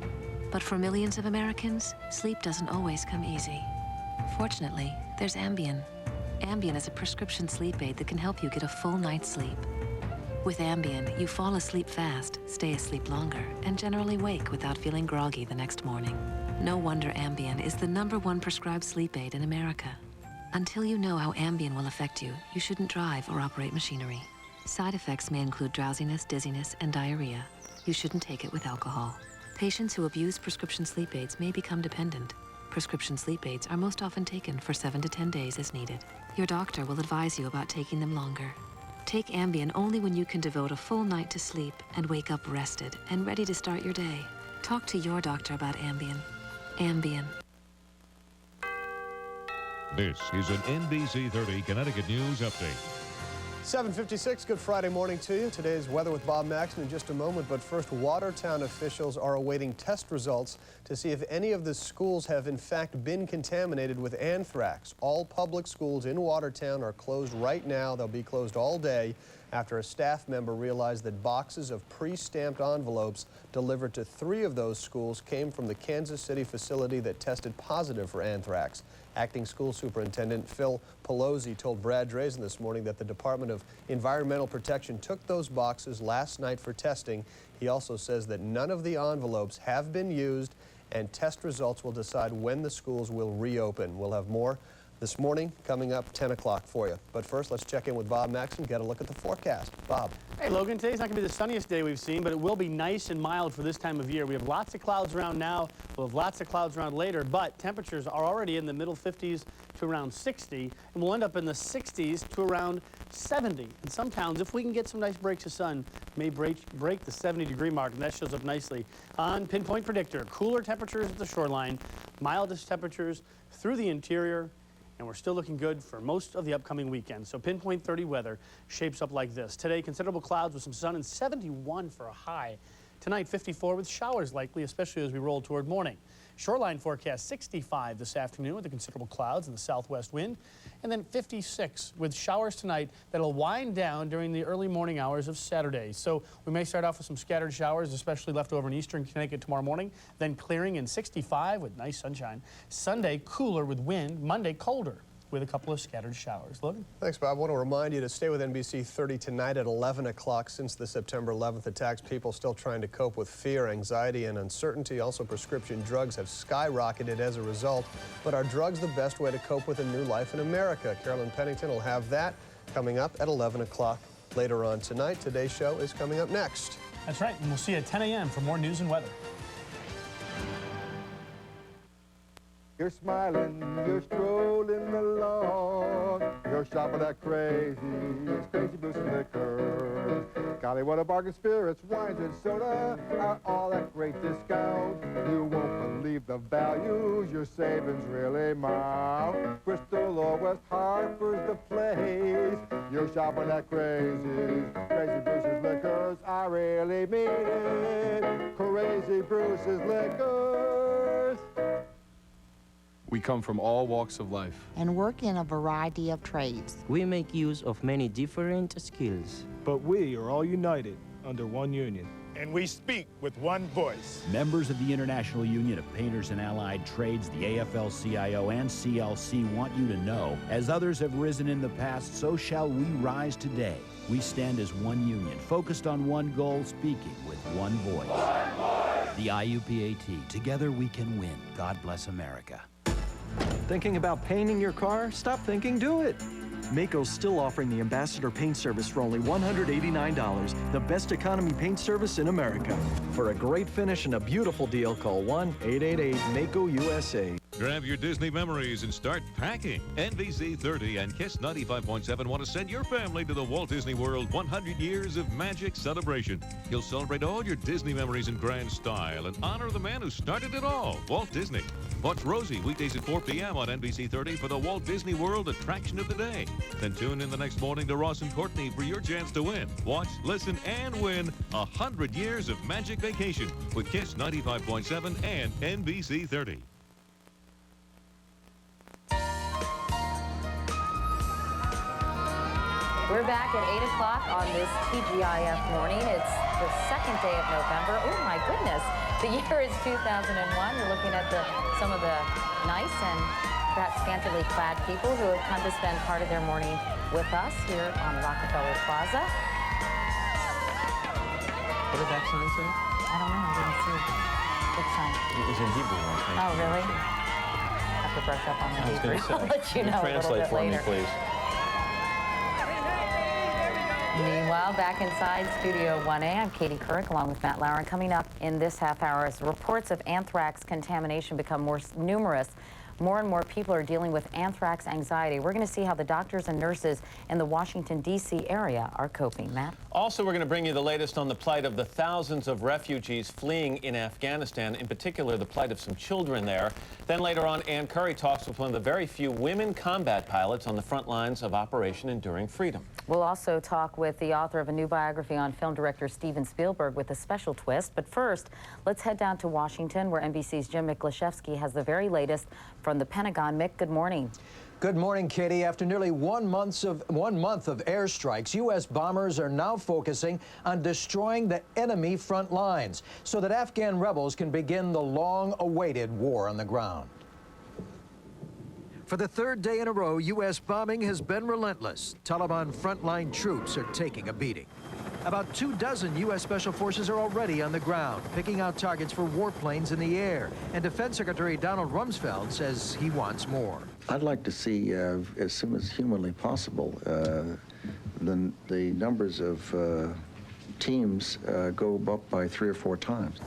But for millions of Americans, sleep doesn't always come easy. Fortunately, there's Ambien. Ambien is a prescription sleep aid that can help you get a full night's sleep. With Ambien, you fall asleep fast, stay asleep longer, and generally wake without feeling groggy the next morning. No wonder Ambien is the #1 prescribed sleep aid in America. Until you know how Ambien will affect you, you shouldn't drive or operate machinery. Side effects may include drowsiness, dizziness, and diarrhea. You shouldn't take it with alcohol. Patients who abuse prescription sleep aids may become dependent. Prescription sleep aids are most often taken for 7 to 10 days as needed. Your doctor will advise you about taking them longer. Take Ambien only when you can devote a full night to sleep and wake up rested and ready to start your day. Talk to your doctor about Ambien. Ambien. This is an NBC 30 Connecticut News Update. 7:56, good Friday morning to you. Today's weather with Bob Maxon in just a moment, but first, Watertown officials are awaiting test results to see if any of the schools have in fact been contaminated with anthrax. All public schools in Watertown are closed right now. They'll be closed all day after a staff member realized that boxes of pre-stamped envelopes delivered to 3 of those schools came from the Kansas City facility that tested positive for anthrax. Acting School Superintendent Phil Pelosi told Brad Drazen this morning that the Department of Environmental Protection took those boxes last night for testing. He also says that none of the envelopes have been used, and test results will decide when the schools will reopen. We'll have more this morning coming up 10 o'clock for you. But first, let's check in with Bob Maxon, get a look at the forecast. Bob. Hey, Logan, today's not going to be the sunniest day we've seen, but it will be nice and mild for this time of year. We have lots of clouds around now. We'll have lots of clouds around later, but temperatures are already in the middle 50s to around 60, and we'll end up in the 60s to around 70. In some towns, if we can get some nice breaks of sun, may break the 70-degree mark, and that shows up nicely on Pinpoint Predictor. Cooler temperatures at the shoreline, mildest temperatures through the interior, and we're still looking good for most of the upcoming weekend. So Pinpoint 30 weather shapes up like this. Today, considerable clouds with some sun and 71 for a high. Tonight, 54 with showers likely, especially as we roll toward morning. Shoreline forecast 65 this afternoon with the considerable clouds and the southwest wind. And then 56 with showers tonight that'll wind down during the early morning hours of Saturday. So we may start off with some scattered showers, especially left over in eastern Connecticut tomorrow morning. Then clearing in 65 with nice sunshine. Sunday, cooler with wind. Monday, colder with a couple of scattered showers. Logan? Thanks, Bob. I want to remind you to stay with NBC 30 tonight at 11 o'clock. Since the September 11th attacks, people still trying to cope with fear, anxiety, and uncertainty. Also, prescription drugs have skyrocketed as a result. But are drugs the best way to cope with a new life in America? Carolyn Pennington will have that coming up at 11 o'clock later on tonight. Today's show is coming up next. That's right, and we'll see you at 10 a.m. for more news and weather. You're smiling, you're strolling along, you're shopping at crazy booze and liquor. Golly, what a bargain! Spirits, wines, and soda are all at great discount. You won't believe the values your savings really amount. Bristol or West Hartford's the place. You're shopping at crazy Bruce's Liquors. I really mean it. Crazy Bruce's Liquors. We come from all walks of life and work in a variety of trades. We make use of many different skills. But we are all united under one union. And we speak with one voice. Members of the International Union of Painters and Allied Trades, the AFL-CIO and CLC want you to know, as others have risen in the past, so shall we rise today. We stand as one union, focused on one goal, speaking with one voice. One voice! The IUPAT, together we can win. God bless America. Thinking about painting your car? Stop thinking, do it. Maaco's still offering the Ambassador Paint Service for only $189, the best economy paint service in America. For a great finish and a beautiful deal, call 1-888-MAACO-USA. Grab your Disney memories and start packing. NBC 30 and KISS 95.7 want to send your family to the Walt Disney World 100 Years of Magic celebration. You'll celebrate all your Disney memories in grand style and honor the man who started it all, Walt Disney. Watch Rosie weekdays at 4 p.m. on NBC 30 for the Walt Disney World Attraction of the Day. Then tune in the next morning to Ross and Courtney for your chance to win. Watch, listen, and win 100 Years of Magic Vacation with KISS 95.7 and NBC 30. We're back at 8 o'clock on this TGIF morning. It's the second day of November. Oh, my goodness. The year is 2001. We're looking at some of the nice and perhaps scantily clad people who have come to spend part of their morning with us here on Rockefeller Plaza. What did that sign say? I don't know. I didn't see. What sign? It was in Hebrew, I think. Oh, really? I have to brush up on the Hebrew. I was going to say. I'll let you know a little bit later. Translate for me, please. Meanwhile, back inside Studio 1A, I'm Katie Couric along with Matt Lauren. Coming up in this half hour, as reports of anthrax contamination become more numerous, more and more people are dealing with anthrax anxiety. We're going to see how the doctors and nurses in the Washington, D.C. area are coping. Matt? Also, we're going to bring you the latest on the plight of the thousands of refugees fleeing in Afghanistan, in particular the plight of some children there. Then later on, Ann Curry talks with one of the very few women combat pilots on the front lines of Operation Enduring Freedom. We'll also talk with the author of a new biography on film director Steven Spielberg with a special twist. But first, let's head down to Washington, where NBC's Jim Miklaszewski has the very latest from the Pentagon. Mick, good morning. Good morning, Katie. After nearly 1 month of airstrikes, U.S. bombers are now focusing on destroying the enemy front lines so that Afghan rebels can begin the long-awaited war on the ground. For the third day in a row, U.S. bombing has been relentless. Taliban frontline troops are taking a beating. About 24 U.S. Special Forces are already on the ground, picking out targets for warplanes in the air. And Defense Secretary Donald Rumsfeld says he wants more. I'd like to see, as soon as humanly possible, the numbers of teams go up by 3 or 4 times.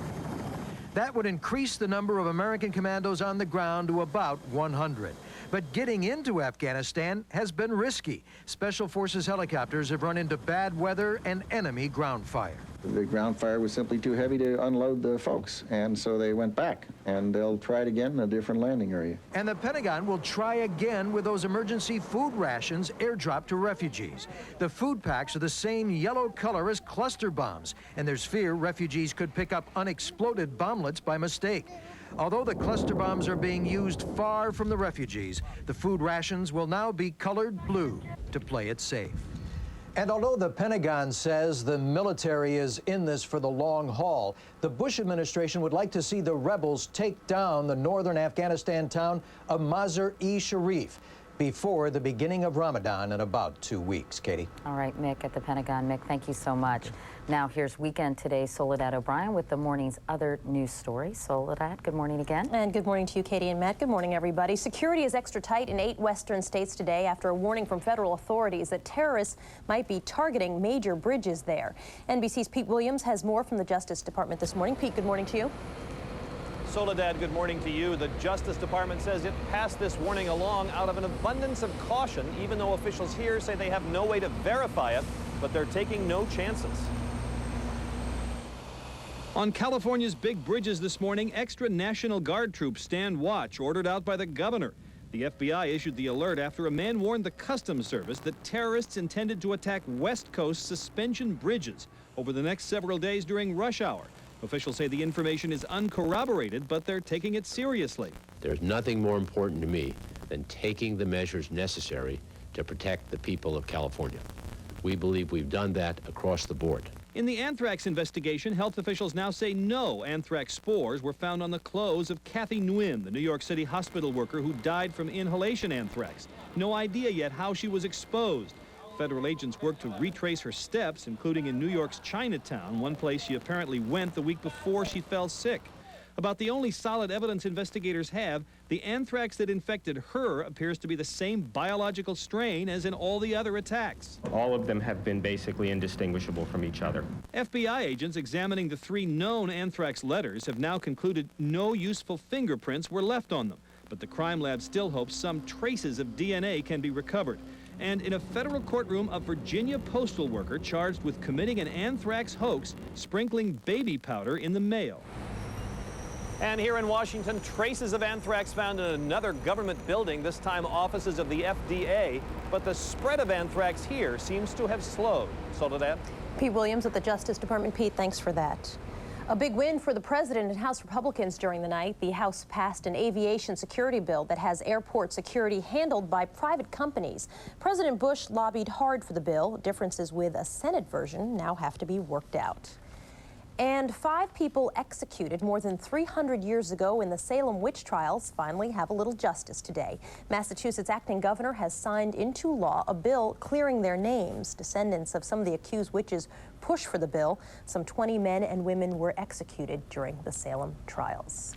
That would increase the number of American commandos on the ground to about 100. But getting into Afghanistan has been risky. Special Forces helicopters have run into bad weather and enemy ground fire. The ground fire was simply too heavy to unload the folks, and so they went back, and they'll try it again in a different landing area. And the Pentagon will try again with those emergency food rations airdropped to refugees. The food packs are the same yellow color as cluster bombs, and there's fear refugees could pick up unexploded bomblets by mistake. Although the cluster bombs are being used far from the refugees, the food rations will now be colored blue to play it safe. And although the Pentagon says the military is in this for the long haul, the Bush administration would like to see the rebels take down the northern Afghanistan town of Mazar-e-Sharif before the beginning of Ramadan in about 2 weeks. Katie? All right, Mick at the Pentagon. Mick, thank you so much. Now, here's Weekend Today's Soledad O'Brien with the morning's other news stories. Soledad, good morning again. And good morning to you, Katie and Matt. Good morning, everybody. Security is extra tight in 8 western states today after a warning from federal authorities that terrorists might be targeting major bridges there. NBC's Pete Williams has more from the Justice Department this morning. Pete, good morning to you. Soledad, good morning to you. The Justice Department says it passed this warning along out of an abundance of caution, even though officials here say they have no way to verify it, but they're taking no chances. On California's big bridges this morning, extra National Guard troops stand watch, ordered out by the governor. The FBI issued the alert after a man warned the Customs Service that terrorists intended to attack West Coast suspension bridges over the next several days during rush hour. Officials say the information is uncorroborated, but they're taking it seriously. There's nothing more important to me than taking the measures necessary to protect the people of California. We believe we've done that across the board. In the anthrax investigation, health officials now say no anthrax spores were found on the clothes of Kathy Nguyen, the New York City hospital worker who died from inhalation anthrax. No idea yet how she was exposed. Federal agents worked to retrace her steps, including in New York's Chinatown, one place she apparently went the week before she fell sick. About the only solid evidence investigators have, the anthrax that infected her appears to be the same biological strain as in all the other attacks. All of them have been basically indistinguishable from each other. FBI agents examining the 3 known anthrax letters have now concluded no useful fingerprints were left on them, but the crime lab still hopes some traces of DNA can be recovered. And in a federal courtroom, a Virginia postal worker charged with committing an anthrax hoax, sprinkling baby powder in the mail. And here in Washington, traces of anthrax found in another government building, this time offices of the FDA. But the spread of anthrax here seems to have slowed. Soledad? Pete Williams at the Justice Department. Pete, thanks for that. A big win for the president and House Republicans during the night. The House passed an aviation security bill that has airport security handled by private companies. President Bush lobbied hard for the bill. Differences with a Senate version now have to be worked out. And 5 people executed more than 300 years ago in the Salem Witch Trials finally have a little justice today. Massachusetts acting governor has signed into law a bill clearing their names. Descendants of some of the accused witches pushed for the bill. Some 20 men and women were executed during the Salem trials.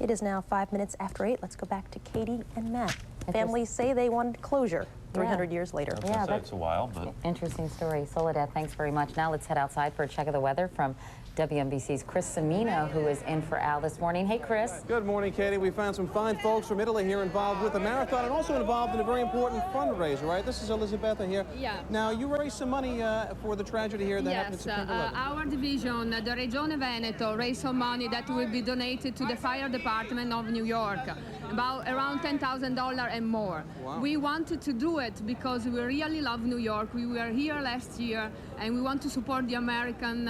It is now 5 minutes after 8. Let's go back to Katie and Matt. families say they want closure 300 years later. Yeah, that's a while, but interesting story. Soledad, thanks very much. Now let's head outside for a check of the weather from WNBC's Chris Cimino, who is in for Al this morning. Hey, Chris. Good morning, Katie. We found some fine folks from Italy here involved with the marathon and also involved in a very important fundraiser, right? This is Elisabetta here. Yeah. Now, you raised some money for the tragedy here that happened at September 11th. Our division, the Regione Veneto, raised some money that will be donated to the fire department of New York, about around $10,000 and more. Wow. We wanted to do it because we really love New York. We were here last year, and we want to support the American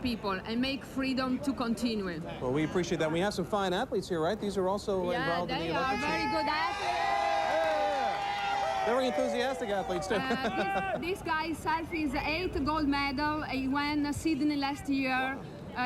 people and make freedom to continue. Well, we appreciate that. We have some fine athletes here, right? These are also involved in the Olympics. Yeah, they are very good athletes. Very enthusiastic athletes, too. This guy himself is 8 gold medal. He won Sydney last year.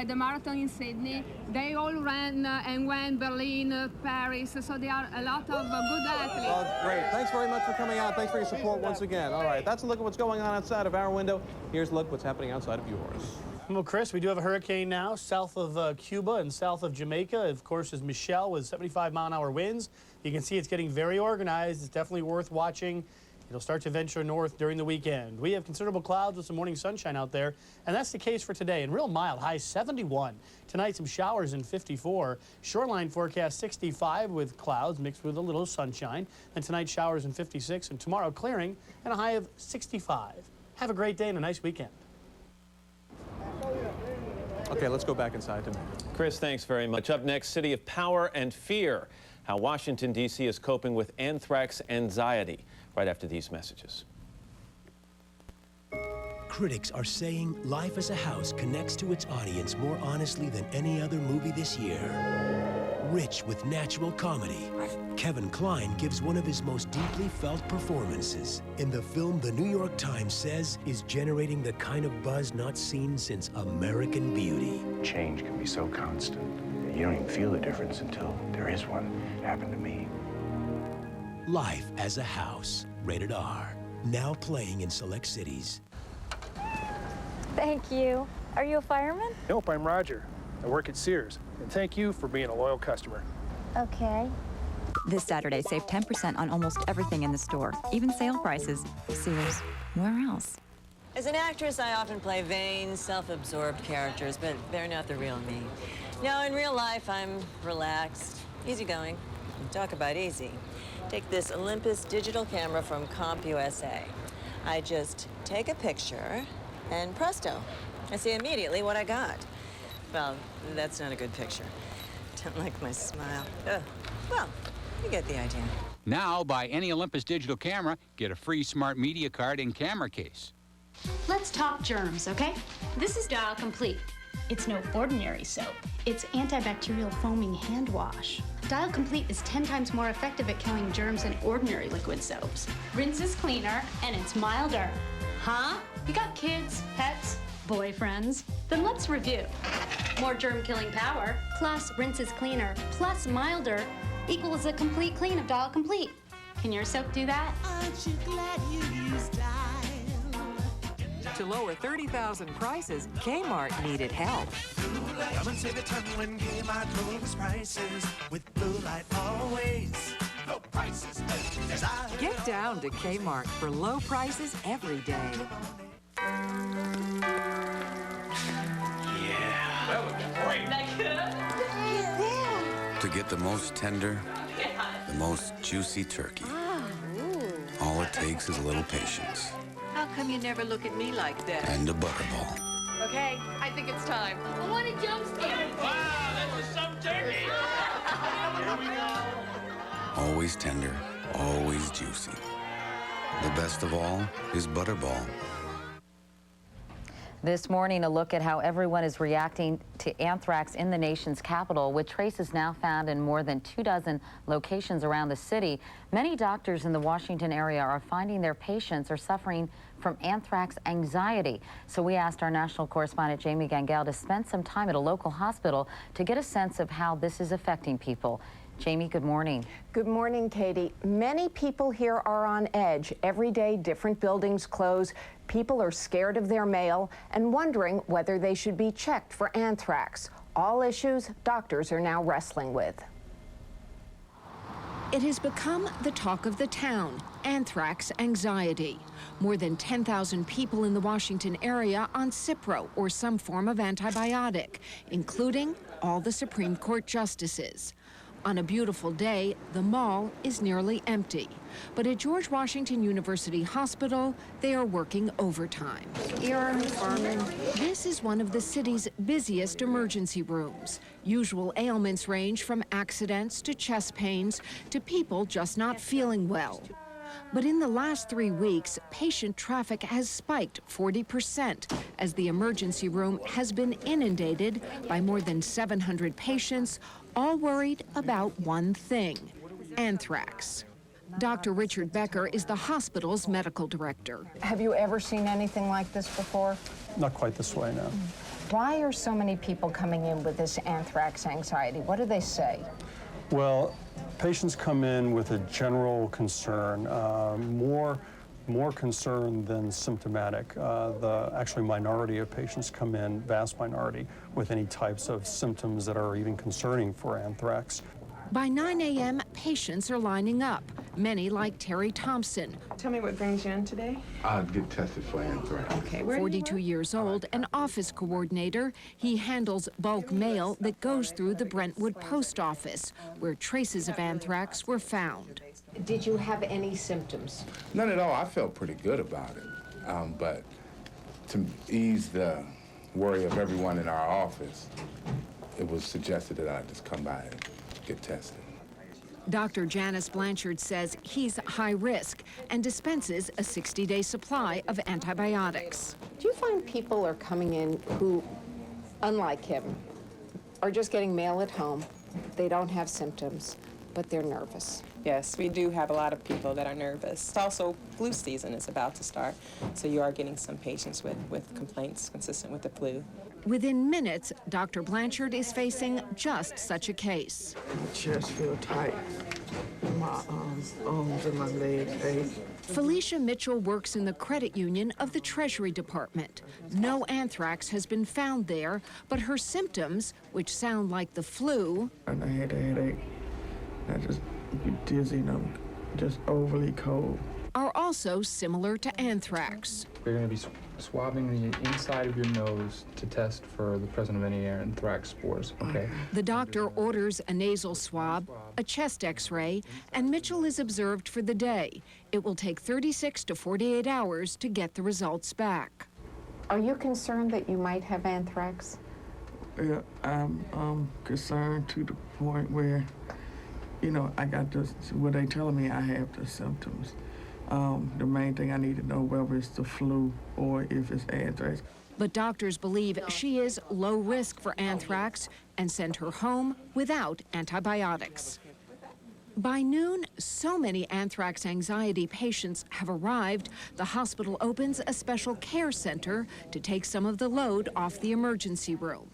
The marathon in Sydney. They all ran and went Berlin, Paris, so they are a lot of good athletes. Oh, great. Thanks very much for coming out. Thanks for your support once again. All right, that's a look at what's going on outside of our window. Here's a look at what's happening outside of yours. Well, Chris, we do have a hurricane now south of Cuba and south of Jamaica. Of course, is Michelle with 75-mile-an-hour winds. You can see it's getting very organized. It's definitely worth watching. It'll start to venture north during the weekend. We have considerable clouds with some morning sunshine out there, and that's the case for today. And real mild, high 71. Tonight, some showers in 54. Shoreline forecast 65 with clouds mixed with a little sunshine. And tonight, showers in 56, and tomorrow clearing and a high of 65. Have a great day and a nice weekend. Okay, let's go back inside. Chris, thanks very much. Up next, City of Power and Fear, how Washington, D.C. is coping with anthrax anxiety. Right after these messages. Critics are saying Life as a House connects to its audience more honestly than any other movie this year. Rich with natural comedy, Kevin Kline gives one of his most deeply felt performances in the film the New York Times says is generating the kind of buzz not seen since American Beauty. Change can be so constant. You don't even feel the difference until there is one. It happened to me. Life as a House, rated R. Now playing in select cities. Thank you. Are you a fireman? Nope, I'm Roger. I work at Sears. And thank you for being a loyal customer. Okay. This Saturday, save 10% on almost everything in the store, even sale prices. Sears, where else? As an actress, I often play vain, self-absorbed characters, but they're not the real me. No, in real life, I'm relaxed, easygoing. Talk about easy. Take this Olympus digital camera from CompUSA. I just take a picture, and presto, I see immediately what I got. Well, that's not a good picture. Don't like my smile. Ugh. Well, you get the idea. Now, buy any Olympus digital camera, get a free smart media card and camera case. Let's talk germs, okay? This is Dial Complete. It's no ordinary soap. It's antibacterial foaming hand wash. Dial Complete is 10 times more effective at killing germs than ordinary liquid soaps. Rinse is cleaner and it's milder. Huh? You got kids, pets, boyfriends? Then let's review. More germ-killing power, plus rinse is cleaner, plus milder, equals a complete clean of Dial Complete. Can your soap do that? Aren't you glad you used Dial? To lower 30,000 prices, Kmart needed help. Come and save a ton when Kmart lowers prices. With Blue Light always. Low prices. Get down to Kmart for low prices every day. Yeah. That looks great. To get the most tender, the most juicy turkey, all it takes is a little patience. How come you never look at me like that? And a butterball. Okay, I think it's time. I want a jump scare. Wow, that was some turkey. Here we go. Always tender, always juicy. The best of all is butterball. This morning, a look at how everyone is reacting to anthrax in the nation's capital, with traces now found in more than 24 locations around the city. Many doctors in the Washington area are finding their patients are suffering from anthrax anxiety. So we asked our national correspondent Jamie Gangel to spend some time at a local hospital to get a sense of how this is affecting people. Jamie, good morning. Good morning, Katie. Many people here are on edge. Every day, different buildings close. People are scared of their mail and wondering whether they should be checked for anthrax. All issues doctors are now wrestling with. It has become the talk of the town, anthrax anxiety. More than 10,000 people in the Washington area on Cipro or some form of antibiotic, including all the Supreme Court justices. On a beautiful day, the mall is nearly empty. But at George Washington University Hospital, they are working overtime. This is one of the city's busiest emergency rooms. Usual ailments range from accidents to chest pains to people just not feeling well. But in the last 3 weeks, patient traffic has spiked 40% as the emergency room has been inundated by more than 700 patients, all worried about one thing: anthrax. Dr. Richard Becker is the hospital's medical director. Have you ever seen anything like this before? Not quite this way, no. Why are so many people coming in with this anthrax anxiety? What do they say? Well, patients come in with a general concern, more concern than symptomatic. The actually minority of patients come in, vast minority, with any types of symptoms that are even concerning for anthrax. By 9 a.m., patients are lining up, many like Terry Thompson. Tell me what brings you in today? I'll get tested for anthrax. Okay, 42 years old, an office coordinator. He handles bulk mail that goes through the Brentwood post office, where traces of anthrax were found. Did you have any symptoms? None at all. I felt pretty good about it. But to ease the worry of everyone in our office, it was suggested that I just come by and get tested. Dr. Janice Blanchard says he's high risk and dispenses a 60-day supply of antibiotics. Do you find people are coming in who, unlike him, are just getting mail at home? They don't have symptoms, but they're nervous. Yes, we do have a lot of people that are nervous. It's also flu season is about to start, so you are getting some patients with complaints consistent with the flu. Within minutes, Dr. Blanchard is facing just such a case. My chest feels tight. My arms and my legs ache. Felicia Mitchell works in the credit union of the Treasury Department. No anthrax has been found there, but her symptoms, which sound like the flu, And I had a headache. I just be dizzy and I'm just overly cold. are also similar to anthrax. We're going to be swabbing the inside of your nose to test for the presence of any anthrax spores, okay? The doctor orders a nasal swab, a chest x-ray, and Mitchell is observed for the day. It will take 36 to 48 hours to get the results back. Are you concerned that you might have anthrax? Yeah, I'm concerned to the point where, you know, I got this, what they telling me I have the symptoms. The main thing I need to know whether it's the flu or if it's anthrax. But doctors believe she is low risk for anthrax and send her home without antibiotics. By noon, so many anthrax anxiety patients have arrived, the hospital opens a special care center to take some of the load off the emergency room.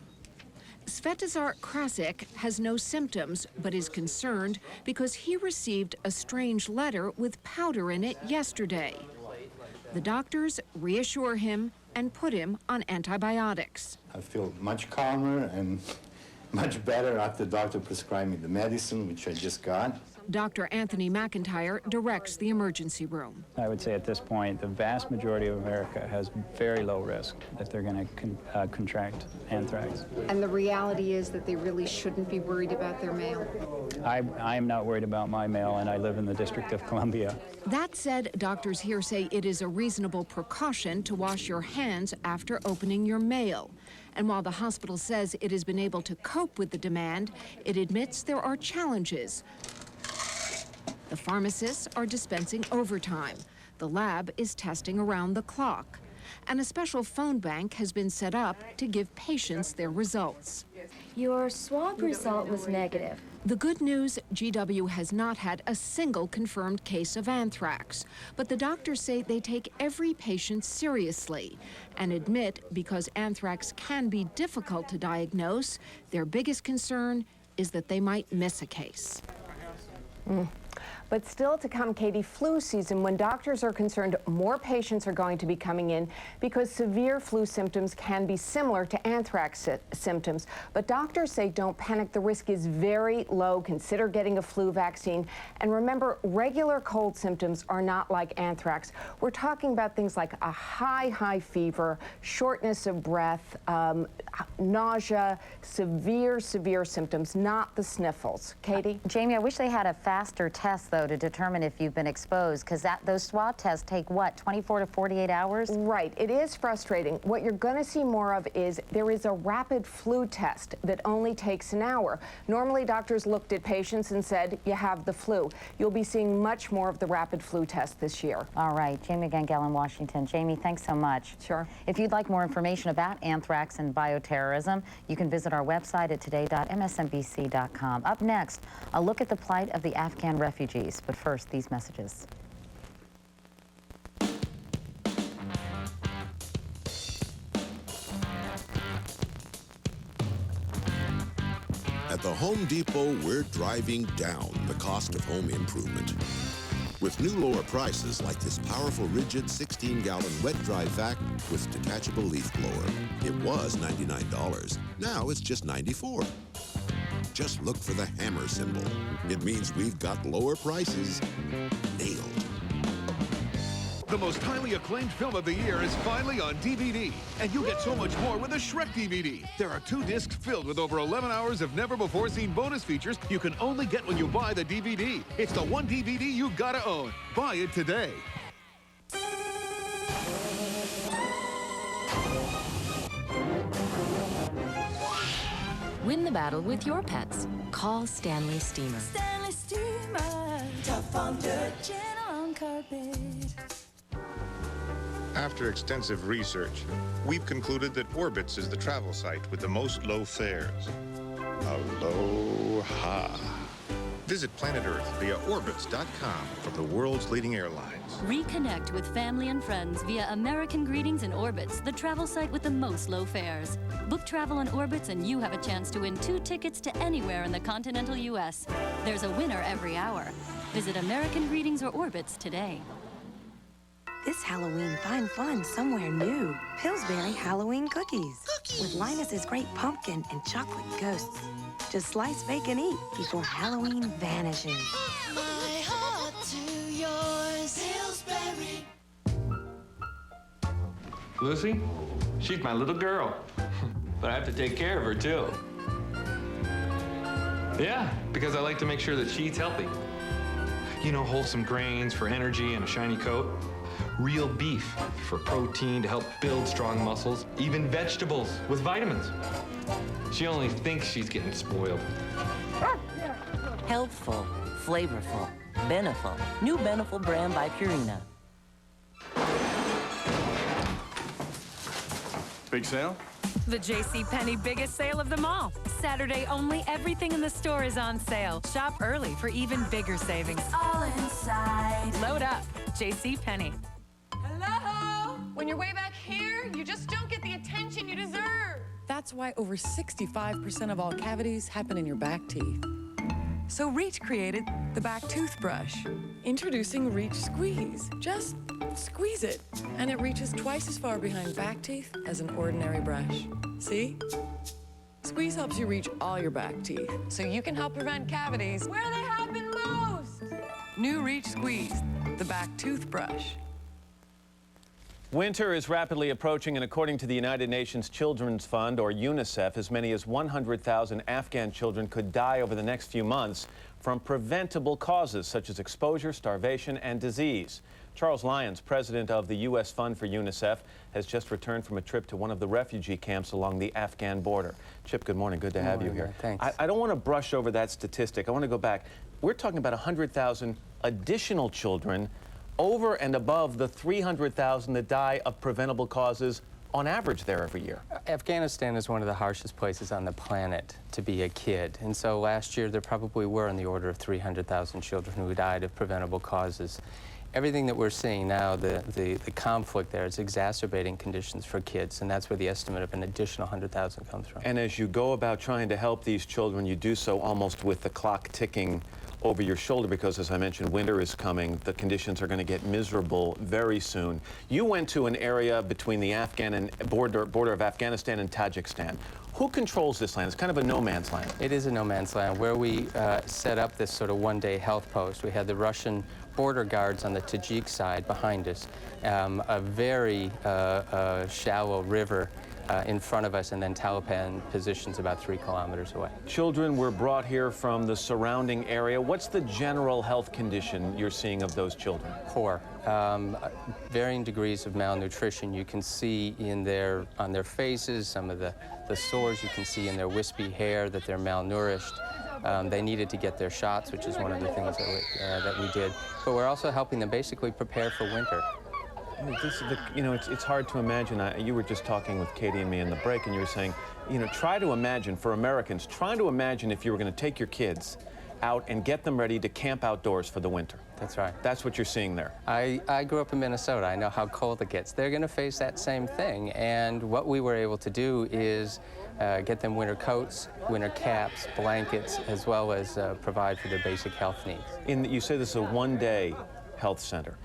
Svetozar Krasik has no symptoms, but is concerned because he received a strange letter with powder in it yesterday. The doctors reassure him and put him on antibiotics. I feel much calmer and much better after the doctor prescribed me the medicine, which I just got. Dr. Anthony McIntyre directs the emergency room. I would say at this point, the vast majority of America has very low risk that they're going to contract anthrax. And the reality is that they really shouldn't be worried about their mail? I am not worried about my mail, and I live in the District of Columbia. That said, doctors here say it is a reasonable precaution to wash your hands after opening your mail. And while the hospital says it has been able to cope with the demand, it admits there are challenges. The pharmacists are dispensing overtime. The lab is testing around the clock. And a special phone bank has been set up to give patients their results. Your swab result was negative. The good news, GW has not had a single confirmed case of anthrax, but the doctors say they take every patient seriously and admit because anthrax can be difficult to diagnose, their biggest concern is that they might miss a case. But still to come, Katie, flu season, when doctors are concerned more patients are going to be coming in because severe flu symptoms can be similar to anthrax symptoms. But doctors say don't panic. The risk is very low. Consider getting a flu vaccine. And remember, regular cold symptoms are not like anthrax. We're talking about things like a high fever, shortness of breath, nausea, severe symptoms, not the sniffles. Katie? Jamie, I wish they had a faster test, though, to determine if you've been exposed, because those swab tests take, what, 24 to 48 hours? Right. It is frustrating. What you're going to see more of is there is a rapid flu test that only takes an hour. Normally, doctors looked at patients and said, you have the flu. You'll be seeing much more of the rapid flu test this year. All right. Jamie Gangel in Washington. Jamie, thanks so much. Sure. If you'd like more information about anthrax and bioterrorism, you can visit our website at today.msnbc.com. Up next, a look at the plight of the Afghan refugees. But first, these messages. At the Home Depot, we're driving down the cost of home improvement. With new lower prices like this powerful, rigid 16-gallon wet-dry vac with detachable leaf blower. It was $99. Now it's just $94. Just look for the hammer symbol. It means we've got lower prices. Nailed. The most highly acclaimed film of the year is finally on DVD. And you get so much more with a Shrek DVD. There are 2 discs filled with over 11 hours of never-before-seen bonus features you can only get when you buy the DVD. It's the one DVD you've got to own. Buy it today. Win the battle with your pets. Call Stanley Steamer. Stanley Steamer. Tough on dirt, gentle on carpet. After extensive research, we've concluded that Orbitz is the travel site with the most low fares. Aloha. Visit Planet Earth via Orbitz.com from the world's leading airlines. Reconnect with family and friends via American Greetings and Orbitz, the travel site with the most low fares. Book travel on Orbitz and you have a chance to win 2 tickets to anywhere in the continental U.S. There's a winner every hour. Visit American Greetings or Orbitz today. This Halloween, find fun somewhere new. Pillsbury Halloween cookies. With Linus's great pumpkin and chocolate ghosts. Just slice, bake, and eat before Halloween vanishes. My heart to yours, Pillsbury. Lucy, she's my little girl. But I have to take care of her, too. Yeah, because I like to make sure that she eats healthy. You know, wholesome grains for energy and a shiny coat. Real beef for protein to help build strong muscles. Even vegetables with vitamins. She only thinks she's getting spoiled. Healthful, flavorful, Beneful. New Beneful brand by Purina. Big sale? The JCPenney biggest sale of them all. Saturday only, everything in the store is on sale. Shop early for even bigger savings. All inside. Load up. JCPenney. Hello? When you're way back here, you just don't get the attention you deserve. That's why over 65% of all cavities happen in your back teeth. So Reach created the back toothbrush. Introducing Reach Squeeze. Just squeeze it, and it reaches twice as far behind back teeth as an ordinary brush. See? Squeeze helps you reach all your back teeth, so you can help prevent cavities where they happen most. New Reach Squeeze, the back toothbrush. Winter is rapidly approaching, and according to the United Nations Children's Fund, or UNICEF, as many as 100,000 Afghan children could die over the next few months from preventable causes such as exposure, starvation, and disease. Charles Lyons, president of the U.S. Fund for UNICEF, has just returned from a trip to one of the refugee camps along the Afghan border. Chip, good morning. Good to have you here. Thanks. I don't want to brush over that statistic. I want to go back. We're talking about 100,000 additional children over and above the 300,000 that die of preventable causes on average there every year. Afghanistan is one of the harshest places on the planet to be a kid. And so last year there probably were in the order of 300,000 children who died of preventable causes. Everything that we're seeing now, the conflict there is exacerbating conditions for kids, and that's where the estimate of an additional 100,000 comes from. And as you go about trying to help these children, you do so almost with the clock ticking over your shoulder because, as I mentioned, winter is coming. The conditions are going to get miserable very soon. You went to an area between the Afghan and border of Afghanistan and Tajikistan. Who controls this land? It's kind of a no man's land. It is a no man's land. Where we set up this sort of one-day health post, we had the Russian border guards on the Tajik side behind us, a very shallow river in front of us, and then Taliban positions about 3 kilometers away. Children were brought here from the surrounding area. What's the general health condition you're seeing of those children? Poor. Varying degrees of malnutrition. You can see on their faces some of the sores. You can see in their wispy hair that they're malnourished. They needed to get their shots, which is one of the things that we did. But we're also helping them basically prepare for winter. It's hard to imagine. You were just talking with Katie and me in the break, and you were saying, try to imagine, for Americans, try to imagine if you were going to take your kids out and get them ready to camp outdoors for the winter. That's right. That's what you're seeing there. I grew up in Minnesota. I know how cold it gets. They're going to face that same thing, and what we were able to do is get them winter coats, winter caps, blankets, as well as provide for their basic health needs. You say this is a one-day health center.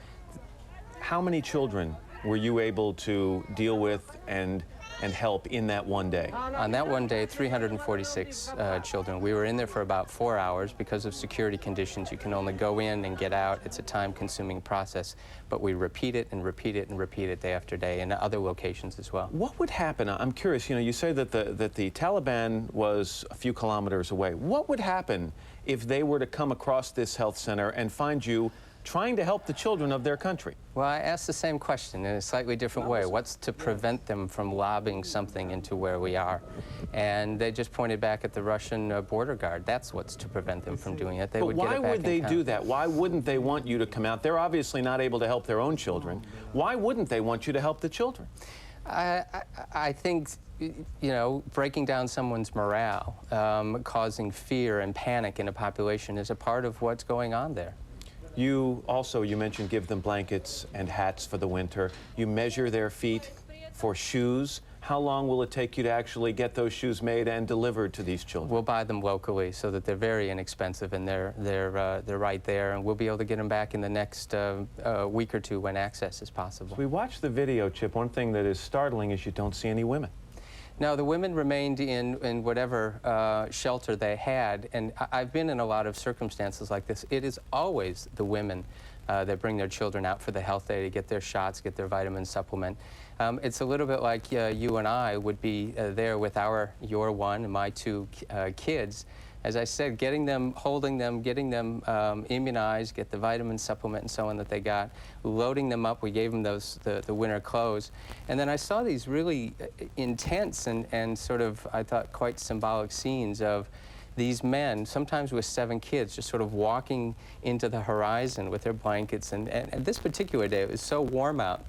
How many children were you able to deal with and help in that one day? On that one day, 346 children. We were in there for about 4 hours. Because of security conditions, you can only go in and get out. It's a time-consuming process, but we repeat it and repeat it and repeat it day after day in other locations as well. What would happen? I'm curious. You say that the Taliban was a few kilometers away. What would happen if they were to come across this health center and find you trying to help the children of their country? Well, I asked the same question in a slightly different way. What's to prevent them from lobbing something into where we are? And they just pointed back at the Russian border guard. That's what's to prevent them from doing it. But why would they do that? Why wouldn't they want you to come out? They're obviously not able to help their own children. Why wouldn't they want you to help the children? I think, breaking down someone's morale, causing fear and panic in a population is a part of what's going on there. You mentioned give them blankets and hats for the winter. You measure their feet for shoes. How long will it take you to actually get those shoes made and delivered to these children? We'll buy them locally so that they're very inexpensive, and they're right there, and we'll be able to get them back in the next week or two when access is possible. We watched the video, Chip. One thing that is startling is you don't see any women. No, the women remained in whatever shelter they had, and I've been in a lot of circumstances like this. It is always the women that bring their children out for the health day to get their shots, get their vitamin supplement. It's a little bit like you and I would be there with your one and my 2 kids. As I said, getting them, holding them, getting them immunized, get the vitamin supplement and so on that they got, loading them up. We gave them the winter clothes. And then I saw these really intense and sort of, I thought, quite symbolic scenes of these men, sometimes with 7 kids, just sort of walking into the horizon with their blankets. And this particular day, it was so warm out,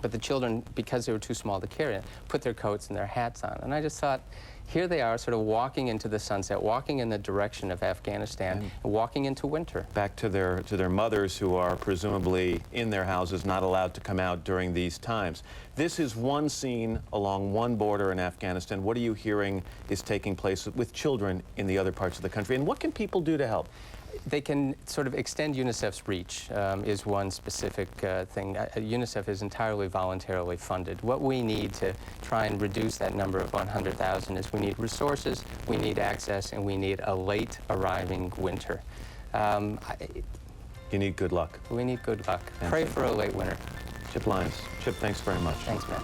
but the children, because they were too small to carry it, put their coats and their hats on. And I just thought, here they are sort of walking into the sunset, walking in the direction of Afghanistan, and walking into winter. Back to their mothers who are presumably in their houses, not allowed to come out during these times. This is one scene along one border in Afghanistan. What are you hearing is taking place with children in the other parts of the country? And what can people do to help? They can sort of extend UNICEF's reach is one specific thing. UNICEF is entirely voluntarily funded. What we need to try and reduce that number of 100,000 is we need resources, we need access, and we need a late arriving winter. You need good luck. We need good luck. Pray for a late winter. Chip Lyons. Chip, thanks very much. Thanks, Matt.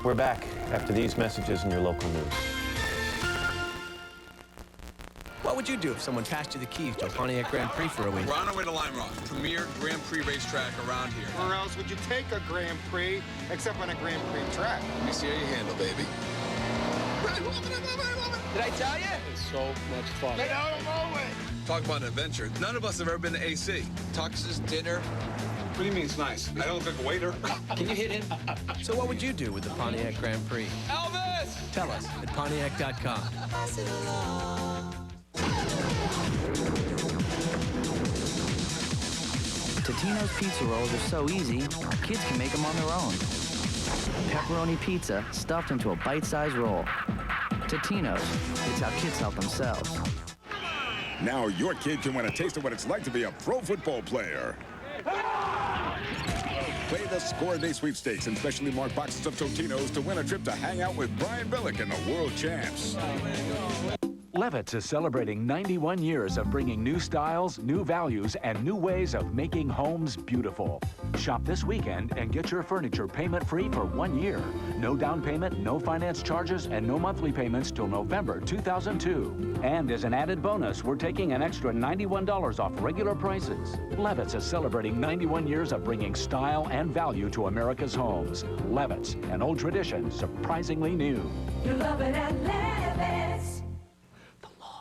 We're back after these messages in your local news. What would you do if someone passed you the keys to a Pontiac Grand Prix for a week? We're on our way to Lime Rock, premier Grand Prix racetrack around here. Where else would you take a Grand Prix except on a Grand Prix track? Let me see how you handle, baby. I love it. Did I tell you? It's so much fun. Get out of my way. Talk about an adventure. None of us have ever been to AC. Tuxes, dinner. What do you mean it's nice? I don't look like a waiter. Can you hit him? So what would you do with the Pontiac Grand Prix? Elvis! Tell us at Pontiac.com. Totino's pizza rolls are so easy, kids can make them on their own. Pepperoni pizza stuffed into a bite-sized roll. Totino's, it's how kids help themselves. Now your kid can win a taste of what it's like to be a pro football player. Play the Score Day Sweepstakes and specially marked boxes of Totinos to win a trip to hang out with Brian Billick and the World Champs. Levitt's is celebrating 91 years of bringing new styles, new values, and new ways of making homes beautiful. Shop this weekend and get your furniture payment-free for 1 year. No down payment, no finance charges, and no monthly payments till November 2002. And as an added bonus, we're taking an extra $91 off regular prices. Levitt's is celebrating 91 years of bringing style and value to America's homes. Levitt's, an old tradition, surprisingly new. You love it at Levitt's.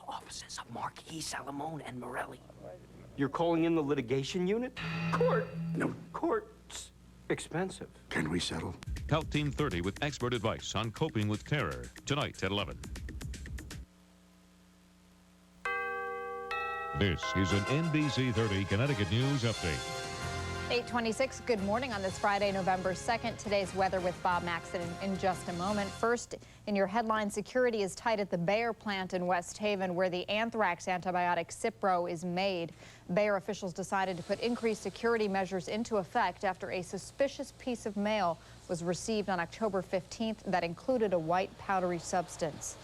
Offices of Marquis, Salamone, and Morelli. You're calling in the litigation unit? Court? No, court's expensive. Can we settle? Health Team 30 with expert advice on coping with terror. Tonight at 11. This is an NBC 30 Connecticut News Update. 8:26, good morning on this Friday, November 2nd. Today's weather with Bob Maxon in just a moment. First, in your headline, security is tight at the Bayer plant in West Haven, where the anthrax antibiotic Cipro is made. Bayer officials decided to put increased security measures into effect after a suspicious piece of mail was received on October 15th that included a white powdery substance.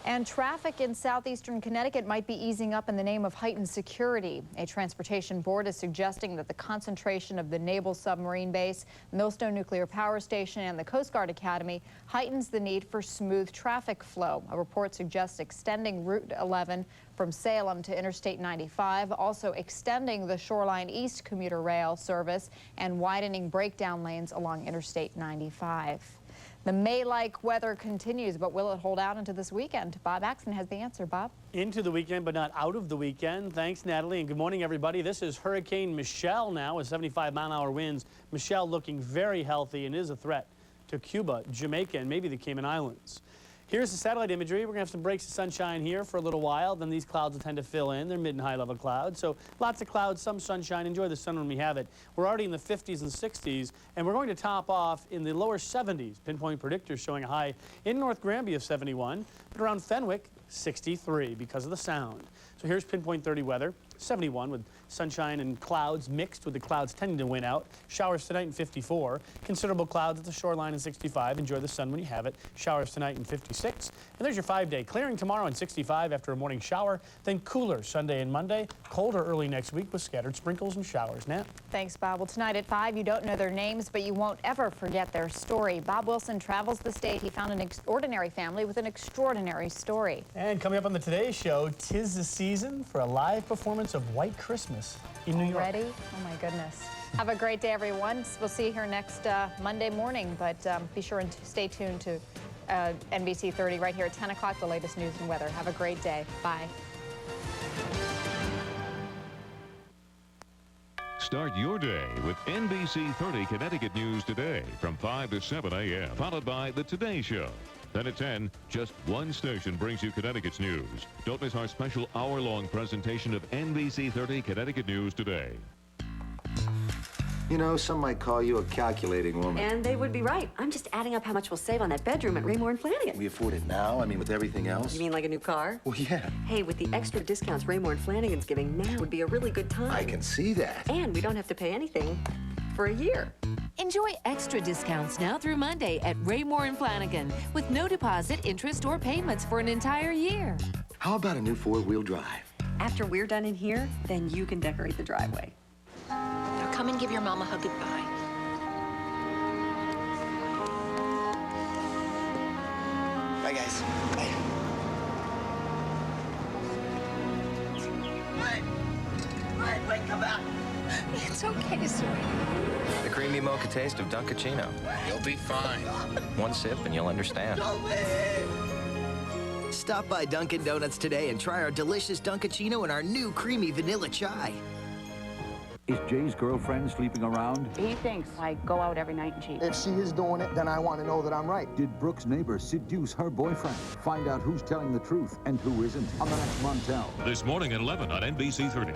And traffic in southeastern Connecticut might be easing up in the name of heightened security. A transportation board is suggesting that the concentration of the Naval Submarine Base, Millstone Nuclear Power Station, and the Coast Guard Academy heightens the need for smooth traffic flow. A report suggests extending Route 11 from Salem to Interstate 95, also extending the Shoreline East commuter rail service and widening breakdown lanes along Interstate 95. The May-like weather continues, but will it hold out into this weekend? Bob Axon has the answer. Bob? Into the weekend, but not out of the weekend. Thanks, Natalie, and good morning, everybody. This is Hurricane Michelle now with 75-mile-an-hour winds. Michelle looking very healthy and is a threat to Cuba, Jamaica, and maybe the Cayman Islands. Here's the satellite imagery. We're going to have some breaks of sunshine here for a little while. Then these clouds will tend to fill in. They're mid and high level clouds. So lots of clouds, some sunshine. Enjoy the sun when we have it. We're already in the 50s and 60s, and we're going to top off in the lower 70s. Pinpoint predictors showing a high in North Granby of 71, but around Fenwick, 63 because of the sound. So here's Pinpoint 30 weather. 71 with sunshine and clouds mixed with the clouds tending to win out. Showers tonight in 54. Considerable clouds at the shoreline in 65. Enjoy the sun when you have it. Showers tonight in 56. And there's your 5-day. Clearing tomorrow in 65 after a morning shower. Then cooler Sunday and Monday. Colder early next week with scattered sprinkles and showers. Nat? Thanks, Bob. Well, tonight at 5, you don't know their names, but you won't ever forget their story. Bob Wilson travels the state. He found an ordinary family with an extraordinary story. And coming up on the Today Show, 'tis the season for a live performance of White Christmas in New York. Ready? Oh my goodness. Have a great day, everyone. We'll see you here next Monday morning, but be sure and stay tuned to NBC 30 right here at 10 o'clock, the latest news and weather. Have a great day. Bye. Start your day with NBC 30 Connecticut News Today from 5 to 7 a.m., followed by The Today Show. Then at 10, just one station brings you Connecticut's news. Don't miss our special hour-long presentation of NBC 30 Connecticut News Today. You know, some might call you a calculating woman. And they would be right. I'm just adding up how much we'll save on that bedroom at Raymore and Flanagan. We afford it now? I mean, with everything else? You mean like a new car? Well, yeah. Hey, with the extra discounts Raymore and Flanagan's giving, now would be a really good time. I can see that. And we don't have to pay anything for a year. Enjoy extra discounts now through Monday at Raymore and Flanagan with no deposit, interest, or payments for an entire year. How about a new 4-wheel drive? After we're done in here, then you can decorate the driveway. Now come and give your mama a goodbye. Bye, guys. Bye. Wait, come back. It's okay, sweetie. The creamy mocha taste of Dunkachino. You'll be fine. One sip and you'll understand. Stop by Dunkin' Donuts today and try our delicious Dunkachino and our new creamy vanilla chai. Is Jay's girlfriend sleeping around? He thinks I go out every night and cheat. If she is doing it, then I want to know that I'm right. Did Brooke's neighbor seduce her boyfriend? Find out who's telling the truth and who isn't on the next Montel. This morning at 11 on NBC 30.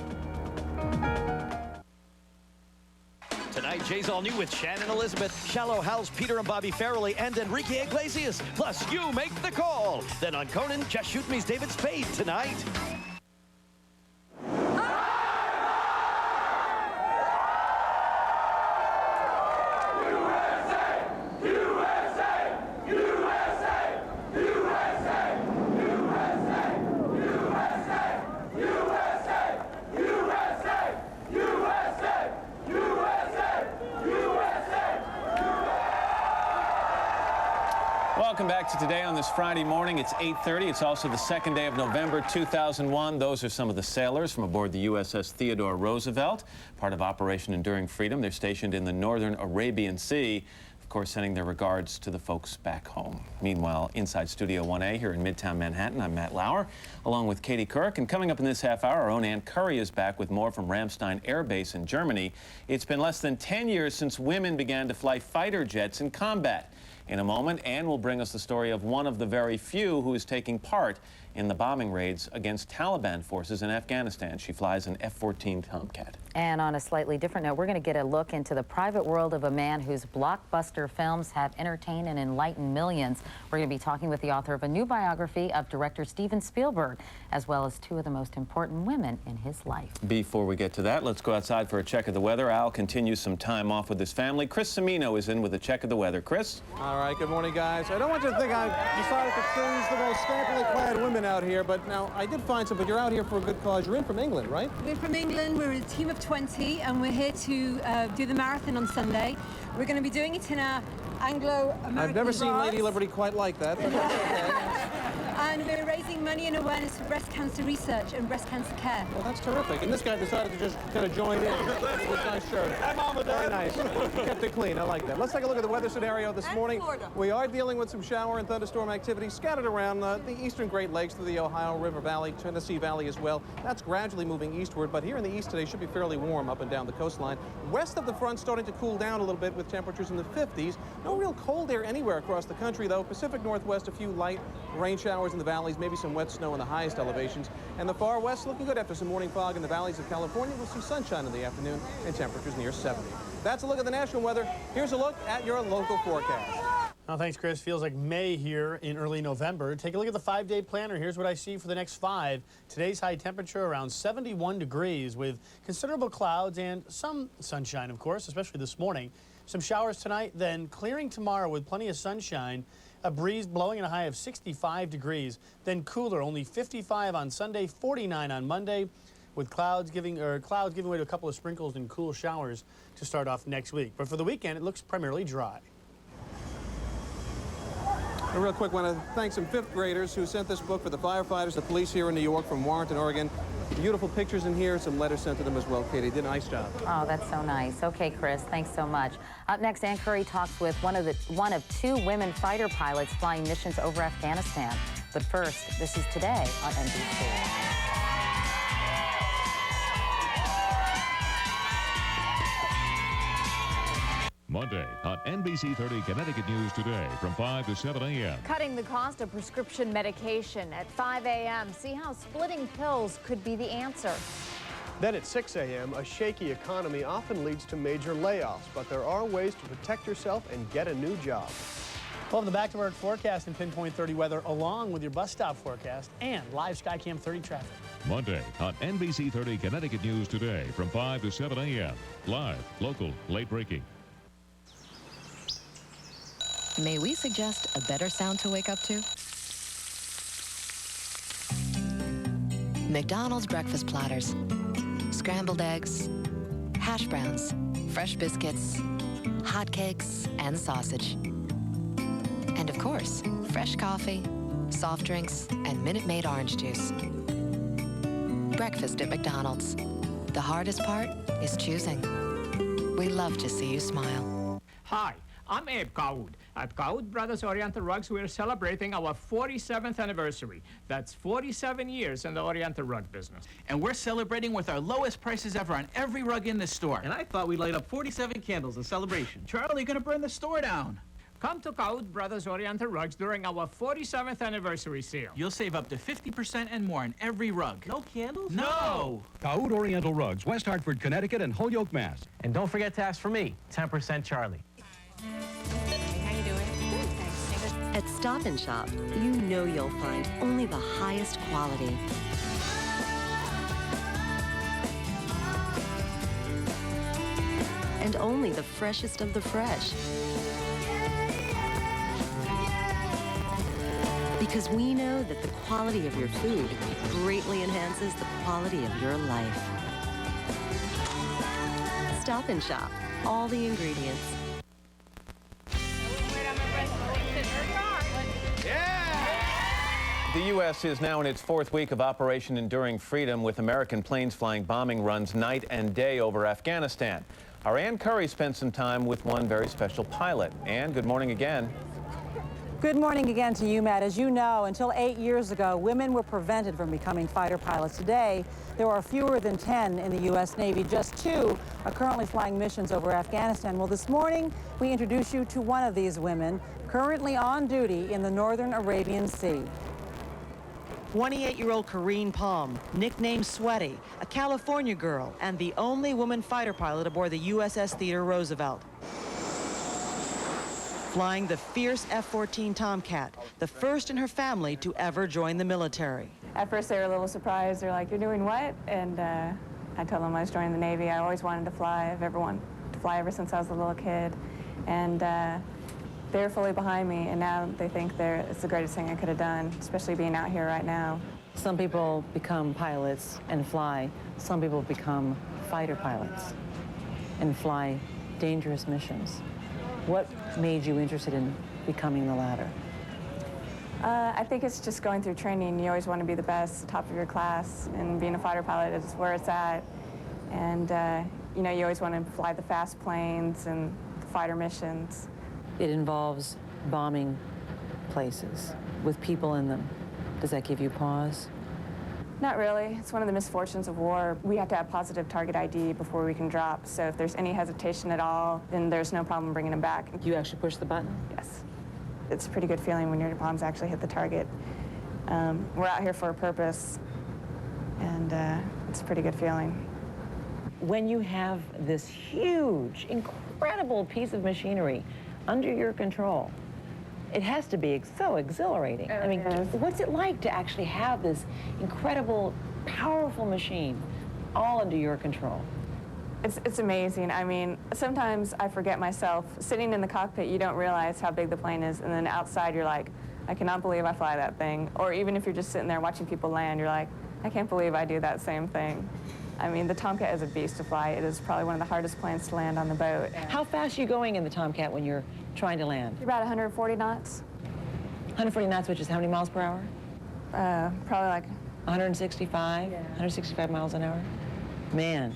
Tonight, Jay's All New with Shannon Elizabeth, Shallow Hal's Peter and Bobby Farrelly, and Enrique Iglesias. Plus, You Make the Call. Then on Conan, Just Shoot Me's David Spade tonight. Welcome back to Today on this Friday morning. It's 8:30. It's also the second day of November 2001. Those are some of the sailors from aboard the USS Theodore Roosevelt, part of Operation Enduring Freedom. They're stationed in the northern Arabian Sea. Of course, sending their regards to the folks back home. Meanwhile, inside Studio 1A here in Midtown Manhattan, I'm Matt Lauer, along with Katie Kirk. And coming up in this half hour, our own Ann Curry is back with more from Ramstein Air Base in Germany. It's been less than 10 years since women began to fly fighter jets in combat. In a moment, Ann will bring us the story of one of the very few who is taking part in the bombing raids against Taliban forces in Afghanistan. She flies an F-14 Tomcat. And on a slightly different note, we're going to get a look into the private world of a man whose blockbuster films have entertained and enlightened millions. We're going to be talking with the author of a new biography of director Steven Spielberg, as well as two of the most important women in his life. Before we get to that, let's go outside for a check of the weather. Al continues some time off with his family. Chris Cimino is in with a check of the weather. Chris? All right, good morning, guys. I don't want you to think I've decided to choose the most scantily clad women out here, but now I did find some, but you're out here for a good cause. You're in from England, right? We're from England. We're a team of 20, and we're here to do the marathon on Sunday. We're going to be doing it in our Anglo-American I've never seen bras. Lady Liberty quite like that. But And we're raising money and awareness for breast cancer research and breast cancer care. Well, that's terrific. And this guy decided to just kind of join in with a nice shirt. Very nice. Kept it clean. I like that. Let's take a look at the weather scenario this morning. Florida. We are dealing with some shower and thunderstorm activity scattered around the eastern Great Lakes through the Ohio River Valley, Tennessee Valley as well. That's gradually moving eastward, but here in the east today should be fairly warm up and down the coastline. West of the front starting to cool down a little bit with temperatures in the 50s. No real cold air anywhere across the country, though. Pacific Northwest, a few light rain showers in the valleys, maybe some wet snow in the highest elevations. And the far west looking good after some morning fog in the valleys of California. We'll see sunshine in the afternoon and temperatures near 70. That's a look at the national weather. Here's a look at your local forecast. Oh, thanks, Chris. Feels like May here in early November. Take a look at the 5-day planner. Here's what I see for the next 5. Today's high temperature around 71 degrees with considerable clouds and some sunshine, of course, especially this morning. Some showers tonight, then clearing tomorrow with plenty of sunshine. A breeze blowing at a high of 65 degrees. Then cooler, only 55 on Sunday, 49 on Monday, with clouds giving way to a couple of sprinkles and cool showers to start off next week. But for the weekend, it looks primarily dry. Real quick, want to thank some 5th graders who sent this book for the firefighters, the police here in New York from Warrenton, Oregon. Beautiful pictures in here, some letters sent to them as well. Katie did a nice job. Oh, that's so nice. Okay, Chris, thanks so much. Up next, Ann Curry talks with one of 2 women fighter pilots flying missions over Afghanistan. But first, this is Today on NBC. Monday on NBC 30 Connecticut News Today from 5 to 7 a.m. Cutting the cost of prescription medication at 5 a.m. See how splitting pills could be the answer. Then at 6 a.m., a shaky economy often leads to major layoffs, but there are ways to protect yourself and get a new job. We'll have the back-to-work forecast and pinpoint 30 weather along with your bus stop forecast and live Skycam 30 traffic. Monday on NBC 30 Connecticut News Today from 5 to 7 a.m. Live, local, late breaking. May we suggest a better sound to wake up to? McDonald's breakfast platters. Scrambled eggs, hash browns, fresh biscuits, hotcakes, and sausage. And of course, fresh coffee, soft drinks, and Minute Maid orange juice. Breakfast at McDonald's. The hardest part is choosing. We love to see you smile. Hi. I'm Abe Kaoud. At Kaoud Brothers Oriental Rugs, we're celebrating our 47th anniversary. That's 47 years in the Oriental rug business. And we're celebrating with our lowest prices ever on every rug in the store. And I thought we'd light up 47 candles in celebration. Charlie, gonna burn the store down. Come to Kaoud Brothers Oriental Rugs during our 47th anniversary sale. You'll save up to 50% and more on every rug. No candles? No! Kaoud Oriental Rugs, West Hartford, Connecticut, and Holyoke, Mass. And don't forget to ask for me, 10% Charlie. How you doing? At Stop & Shop, you know you'll find only the highest quality. And only the freshest of the fresh. Because we know that the quality of your food greatly enhances the quality of your life. Stop & Shop. All the ingredients. The U.S. is now in its 4th week of Operation Enduring Freedom, with American planes flying bombing runs night and day over Afghanistan. Our Ann Curry spent some time with one very special pilot. Ann, good morning again. Good morning again to you, Matt. As you know, until 8 years ago, women were prevented from becoming fighter pilots. Today, there are fewer than 10 in the U.S. Navy. Just 2 are currently flying missions over Afghanistan. Well, this morning, we introduce you to one of these women, currently on duty in the Northern Arabian Sea. 28-year-old Corrine Palm, nicknamed Sweaty, a California girl, and the only woman fighter pilot aboard the USS Theodore Roosevelt. Flying the fierce F-14 Tomcat, the first in her family to ever join the military. At first they were a little surprised. They're like, "You're doing what?" And I told them I was joining the Navy. I always wanted to fly. I've ever wanted to fly ever since I was a little kid. And they're fully behind me, and now they think it's the greatest thing I could have done, especially being out here right now. Some people become pilots and fly. Some people become fighter pilots and fly dangerous missions. What made you interested in becoming the latter? I think it's just going through training. You always want to be the best, top of your class, and being a fighter pilot is where it's at. And you know, you always want to fly the fast planes and the fighter missions. It involves bombing places with people in them. Does that give you pause? Not really. It's one of the misfortunes of war. We have to have positive target ID before we can drop. So if there's any hesitation at all, then there's no problem bringing them back. You actually push the button? Yes. It's a pretty good feeling when your bombs actually hit the target. We're out here for a purpose, and it's a pretty good feeling. When you have this huge, incredible piece of machinery under your control, it has to be so exhilarating. I mean, what's it like to actually have this incredible, powerful machine all under your control? It's amazing. I mean, sometimes I forget myself. Sitting in the cockpit, you don't realize how big the plane is, and then outside you're like, I cannot believe I fly that thing. Or even if you're just sitting there watching people land, you're like, I can't believe I do that same thing. I mean, the Tomcat is a beast to fly. It is probably one of the hardest planes to land on the boat. How fast are you going in the Tomcat when you're trying to land? You're about 140 knots. 140 knots, which is how many miles per hour? Probably like 165, 165 miles an hour. Man.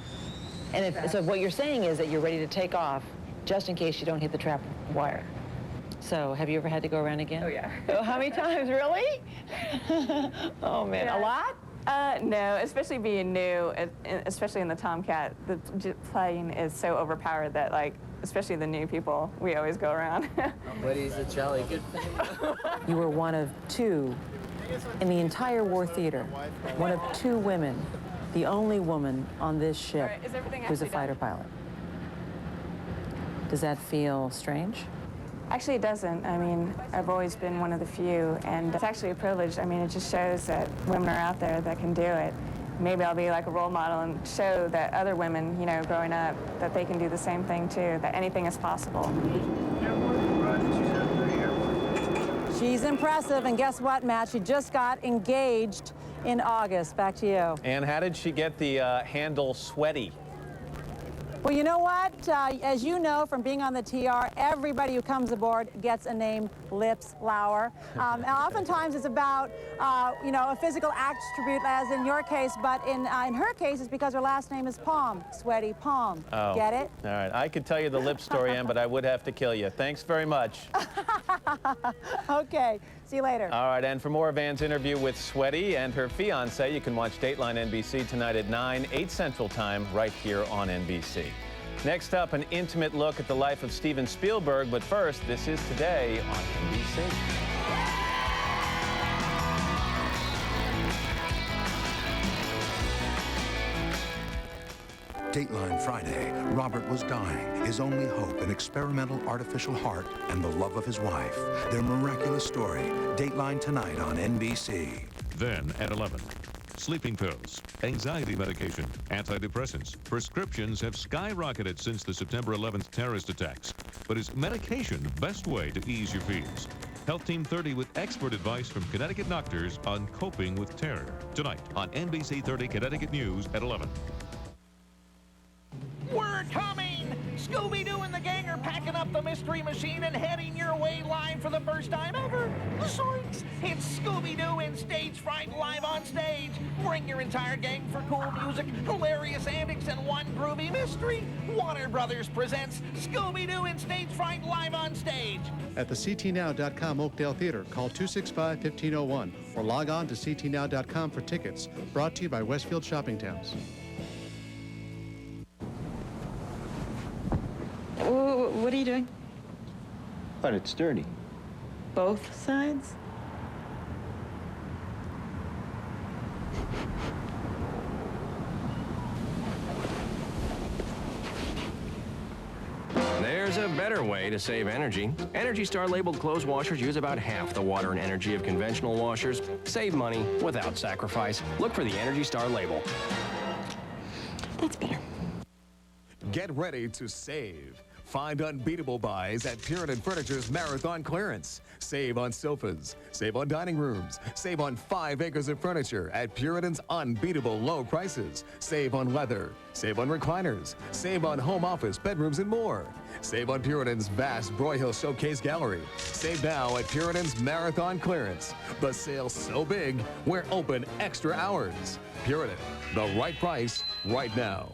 And so what you're saying is that you're ready to take off just in case you don't hit the trap wire. So have you ever had to go around again? Oh, yeah. Oh, how many times, really? Oh, man, Yeah. a lot? No, especially being new, especially in the Tomcat, the plane is so overpowered that, like, especially the new people, we always go around. But he's a jolly good thing. You were one of 2 in the entire war theater, one of 2 women, the only woman on this ship who's a fighter pilot. Does that feel strange? Actually, it doesn't. I mean, I've always been one of the few, and it's actually a privilege. I mean, it just shows that women are out there that can do it. Maybe I'll be like a role model and show that other women, you know, growing up, that they can do the same thing too, that anything is possible. She's impressive, and guess what, Matt? She just got engaged in August. Back to you. And how did she get the handle Sweaty? Well, you know what? As you know from being on the TR, everybody who comes aboard gets a name, Lips Lauer. And oftentimes it's about, you know, a physical attribute, as in your case, but in her case, it's because her last name is Palm, Sweaty Palm. Oh. Get it? All right. I could tell you the lip story, Ann, but I would have to kill you. Thanks very much. Okay. See you later. All right, and for more of Ann's interview with Sweaty and her fiancé, you can watch Dateline NBC tonight at 9, 8 Central Time, right here on NBC. Next up, an intimate look at the life of Steven Spielberg, but first, this is Today on NBC. Dateline Friday, Robert was dying. His only hope, an experimental artificial heart and the love of his wife. Their miraculous story, Dateline tonight on NBC. Then at 11. Sleeping pills, anxiety medication, antidepressants, prescriptions have skyrocketed since the September 11th terrorist attacks. But is medication the best way to ease your fears? Health Team 30 with expert advice from Connecticut doctors on coping with terror. Tonight on NBC 30 Connecticut News at 11. We're coming! Scooby-Doo and the gang are packing open up the mystery machine and heading your way live for the first time ever. Zoinks! It's Scooby-Doo and Stage Fright live on stage. Bring your entire gang for cool music, hilarious antics, and one groovy mystery. Warner Brothers presents Scooby-Doo and Stage Fright live on stage. At the ctnow.com Oakdale Theater, call 265-1501 or log on to ctnow.com for tickets. Brought to you by Westfield Shopping Towns. What are you doing? But it's dirty. Both sides? There's a better way to save energy. Energy Star labeled clothes washers use about half the water and energy of conventional washers. Save money without sacrifice. Look for the Energy Star label. That's better. Get ready to save. Find unbeatable buys at Puritan Furniture's Marathon Clearance. Save on sofas, save on dining rooms, save on 5 acres of furniture at Puritan's unbeatable low prices. Save on leather, save on recliners, save on home office, bedrooms, and more. Save on Puritan's vast Broyhill Showcase Gallery. Save now at Puritan's Marathon Clearance. The sale's so big, we're open extra hours. Puritan, the right price, right now.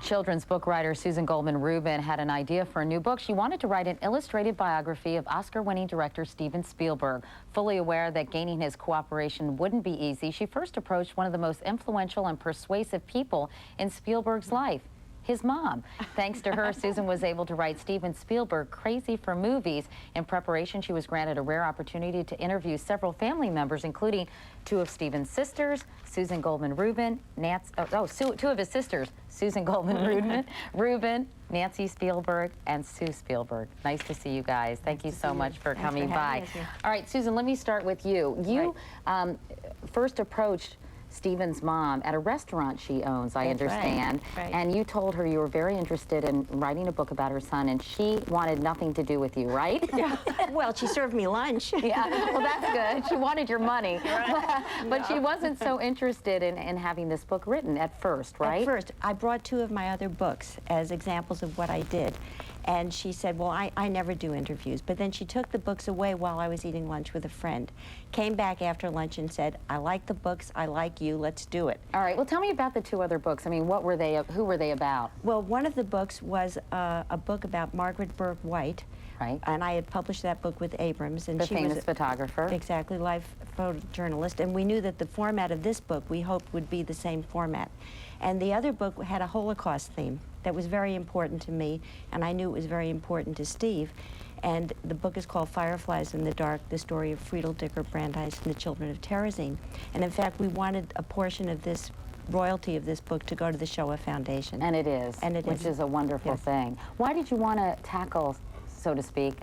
Children's book writer Susan Goldman Rubin had an idea for a new book. She wanted to write an illustrated biography of Oscar-winning director Steven Spielberg. Fully aware that gaining his cooperation wouldn't be easy, she first approached one of the most influential and persuasive people in Spielberg's life, his mom. Thanks to her, Susan was able to write Steven Spielberg Crazy for Movies. In preparation, she was granted a rare opportunity to interview several family members, including 2 of Steven's sisters, Susan Goldman Rubin, two of his sisters, Susan Goldman Rubin, Nancy Spielberg, and Sue Spielberg. Nice to see you guys. Thank you so much for coming by. All right, Susan, let me start with you. You first approached Steven's mom at a restaurant she owns, I understand. Right. And you told her you were very interested in writing a book about her son, and she wanted nothing to do with you, right? Yeah. Well, she served me lunch. Yeah, well, that's good. She wanted your money. Right. But she wasn't so interested in having this book written at first, right? At first. I brought 2 of my other books as examples of what I did. And she said, well, I never do interviews. But then she took the books away while I was eating lunch with a friend. Came back after lunch and said, I like the books, I like you, let's do it. All right, well, tell me about the 2 other books. I mean, what were they, who were they about? Well, one of the books was a book about Margaret Burke White. Right. And I had published that book with Abrams. And the she famous was photographer. Exactly, life photojournalist. And we knew that the format of this book, we hoped, would be the same format. And the other book had a Holocaust theme that was very important to me, and I knew it was very important to Steve. And the book is called Fireflies in the Dark, the story of Friedel, Dicker, Brandeis, and the children of Terrorism. And in fact, we wanted a portion of this royalty of this book to go to the Shoah Foundation. And it is, which is a wonderful thing. Why did you want to tackle, so to speak,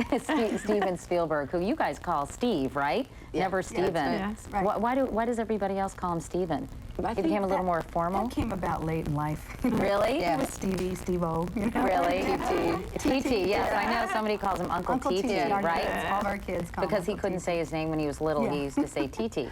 Steven Spielberg, who you guys call Steve, right? Yeah. Never Steven. Yeah, right. Why does everybody else call him Steven? He became a little more formal? That came about late in life. Really? Yeah. It was Stevie, Steve-O. You know? Really? TT, yes. I know somebody calls him Uncle TT, right? Kids, all of our kids call because him he couldn't say his name when he was little, he used to say TT.